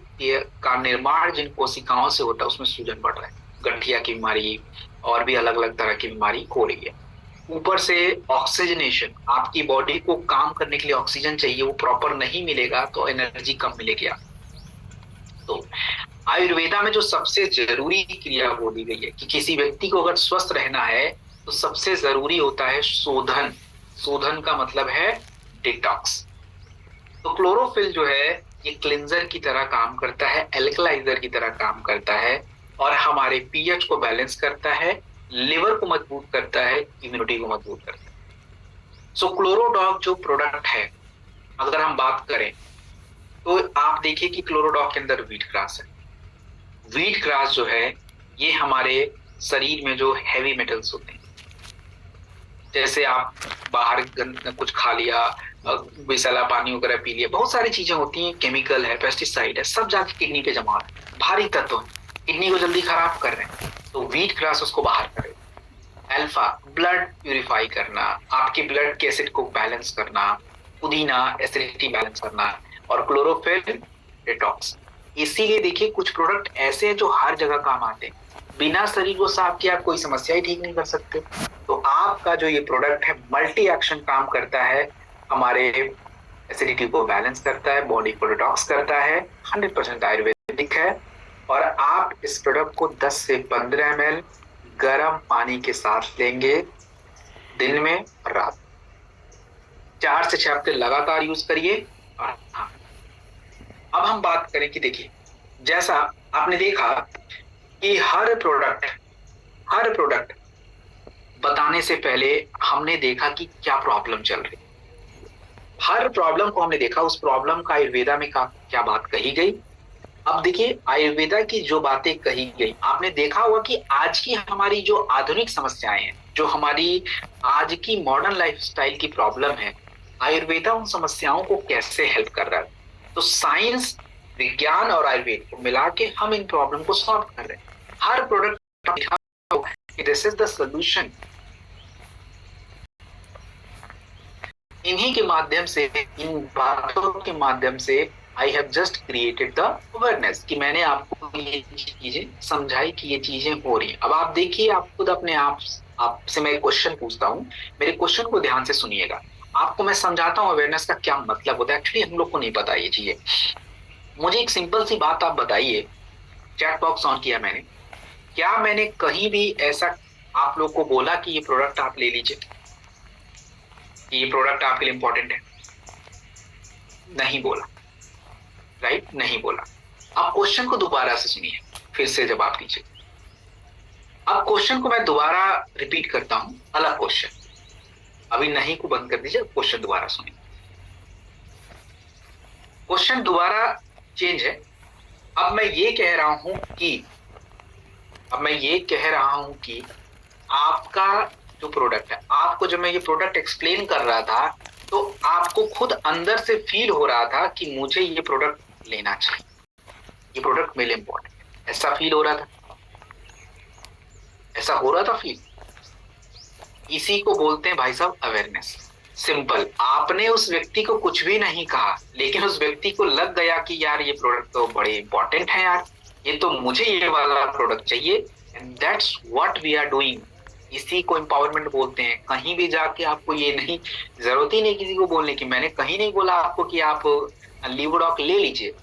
[SPEAKER 1] का निर्माण जिन कोशिकाओं से होता है उसमें सूजन बढ़ रहा है, गठिया की बीमारी और भी अलग अलग तरह की बीमारी हो रही है। ऊपर से ऑक्सीजनेशन, आपकी बॉडी को काम करने के लिए ऑक्सीजन चाहिए, वो प्रॉपर नहीं मिलेगा तो एनर्जी कम मिलेगी आपको। तो आयुर्वेदा में जो सबसे जरूरी क्रिया बोली गई है कि किसी व्यक्ति को अगर स्वस्थ रहना है तो सबसे जरूरी होता है शोधन। शोधन का मतलब है डिटॉक्स। तो क्लोरोफिल जो है ये क्लिंजर की तरह काम करता है, एल्कलाइजर की तरह काम करता है, और हमारे पीएच को बैलेंस करता है, लिवर को मजबूत करता है, इम्यूनिटी को मजबूत करता है। सो क्लोरोडॉग जो प्रोडक्ट है, अगर हम बात करें तो आप देखिए कि क्लोरोडॉग के अंदर व्हीट ग्रास है। व्हीट ग्रास जो है ये हमारे शरीर में जो हैवी मेटल्स होते हैं, जैसे आप बाहर कुछ खा लिया, विषैला पानी वगैरह पी लिया, बहुत सारी चीजें होती हैं, केमिकल है, पेस्टिसाइड है, सब जाके किडनी पे जमा है, भारी तत्व है, किडनी को जल्दी खराब कर रहे हैं। तो व्हीट ग्रास उसको बाहर करे। अल्फा, ब्लड प्यूरिफाई करना, आपके ब्लड के एसिड को बैलेंस करना, पुदीना एसिडिटी बैलेंस करना, और क्लोरोफिल डिटॉक्स। इसीलिए देखिए कुछ प्रोडक्ट ऐसे हैं जो हर जगह काम आते हैं, बिना शरीर को साफ किए आप कोई समस्या ही ठीक नहीं कर सकते। तो आपका जो ये प्रोडक्ट है मल्टी एक्शन काम करता है, हमारे एसिडिटी को बैलेंस करता है, बॉडी को डिटॉक्स करता है, 100% आयुर्वेदिक है। और आप इस प्रोडक्ट को 10 से 15 ml गर्म पानी के साथ लेंगे दिन में और रात, 4 से 6 हफ्ते लगातार यूज करिए। और हाँ, अब हम बात करें कि देखिए जैसा आपने देखा कि हर प्रोडक्ट बताने से पहले हमने देखा कि क्या प्रॉब्लम चल रही है। हर प्रॉब्लम को हमने देखा, उस प्रॉब्लम का आयुर्वेदा में क्या बात कही गई। अब देखिए आयुर्वेदा की जो बातें कही गई, आपने देखा होगा कि आज की हमारी जो आधुनिक समस्याएं हैं, जो हमारी आज की मॉडर्न लाइफस्टाइल की प्रॉब्लम है, आयुर्वेदा उन समस्याओं को कैसे हेल्प कर रहा है। तो साइंस, विज्ञान और आयुर्वेद को मिला के हम इन प्रॉब्लम को सॉल्व कर रहे हैं। हर product this is the solution. इन्हीं के माध्यम से, इन बातों के माध्यम से I have just created the awareness, कि मैंने आपको ये चीजें समझाई कि ये चीजें हो रही हैं। अब आप देखिए, आप खुद अपने आपसे मैं क्वेश्चन पूछता हूँ, मेरे क्वेश्चन को ध्यान से सुनिएगा। आपको मैं समझाता हूँ अवेयरनेस का क्या मतलब होता है। एक्चुअली हम लोग को नहीं पता ये चीजें। मुझे एक सिंपल सी बात आप बताइए, चैट बॉक्स ऑन किया मैंने, क्या मैंने कहीं भी ऐसा आप लोग को बोला कि ये प्रोडक्ट आप ले लीजिए, कि ये प्रोडक्ट आपके लिए इंपॉर्टेंट है? नहीं बोला, राइट, नहीं बोला। अब क्वेश्चन को दोबारा से सुनिए, फिर से जवाब दीजिए। अब क्वेश्चन को मैं दोबारा रिपीट करता हूं, अलग क्वेश्चन, अभी नहीं को बंद कर दीजिए, क्वेश्चन दोबारा सुनिए। क्वेश्चन दोबारा चेंज है। अब मैं ये कह रहा हूं कि आपका जो प्रोडक्ट है, आपको जब मैं ये प्रोडक्ट एक्सप्लेन कर रहा था तो आपको खुद अंदर से फील हो रहा था कि मुझे ये प्रोडक्ट लेना चाहिए, ये प्रोडक्ट मेरे लिए इंपॉर्टेंट है, ऐसा फील हो रहा था, ऐसा हो रहा था फील। इसी को बोलते हैं भाई साहब अवेयरनेस। सिंपल, आपने उस व्यक्ति को कुछ भी नहीं कहा, लेकिन उस व्यक्ति को लग गया कि यार ये प्रोडक्ट तो बड़े इंपॉर्टेंट है यार, ये तो मुझे ये वाला प्रोडक्ट चाहिए। And that's what we are doing. इसी को एम्पावरमेंट बोलते हैं। कहीं भी जाके आपको ये नहीं, जरूरत ही नहीं किसी को बोलने की। मैंने कहीं नहीं बोला आपको कि आप लिवोडॉक ले लीजिए,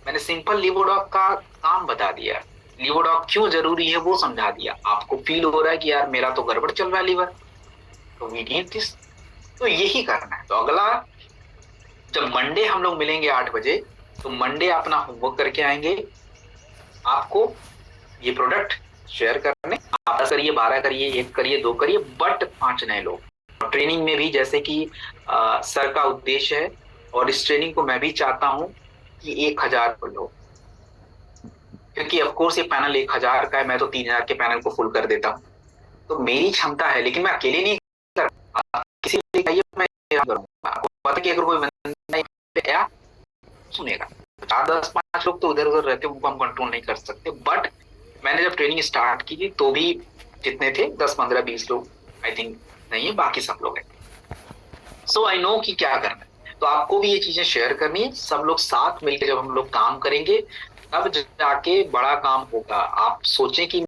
[SPEAKER 1] मैंने सिंपल लिवोडॉक का काम बता दिया, लिवोडॉक क्यों जरूरी है वो समझा दिया। आपको फील हो रहा है कि यार मेरा तो गड़बड़ चल रहा है लीवर, तो वी नीड दिस, तो यही करना है। तो अगला जब मंडे हम लोग मिलेंगे 8 बजे, तो मंडे अपना होमवर्क करके आएंगे, आपको ये प्रोडक्ट शेयर करने, आप 10 करिए, 12 करिए, 1 करिए, 2 करिए, बट 5 नए लोग ट्रेनिंग में भी जैसे कि सर का उद्देश्य है, और इस ट्रेनिंग को मैं भी चाहता हूँ कि 1,000 लो, क्योंकि ऑफ कोर्स ये पैनल 1,000 का है, मैं तो 3,000 के पैनल को फुल कर देता हूँ। तो मेरी क्षमता है, लेकिन मैं अकेले नहीं कर, आप किसी को चाहिए मैं करूंगा। आपको पता है कि अगर कोई बंदा गया सुनेगा, 4, 10, 5 लोग तो उधर उधर रहते हैं, उनको हम कंट्रोल नहीं कर सकते। बट मैंने जब ट्रेनिंग स्टार्ट की थी तो भी जितने थे 10, 15, 20 लोग आई थिंक नहीं है, बाकी सब लोग हैं। सो आई नो कि क्या करना है। तो आपको भी ये चीजें शेयर करनी है, सब लोग साथ मिलकर जब हम लोग काम करेंगे तब जाके बड़ा काम होगा। आप सोचें कि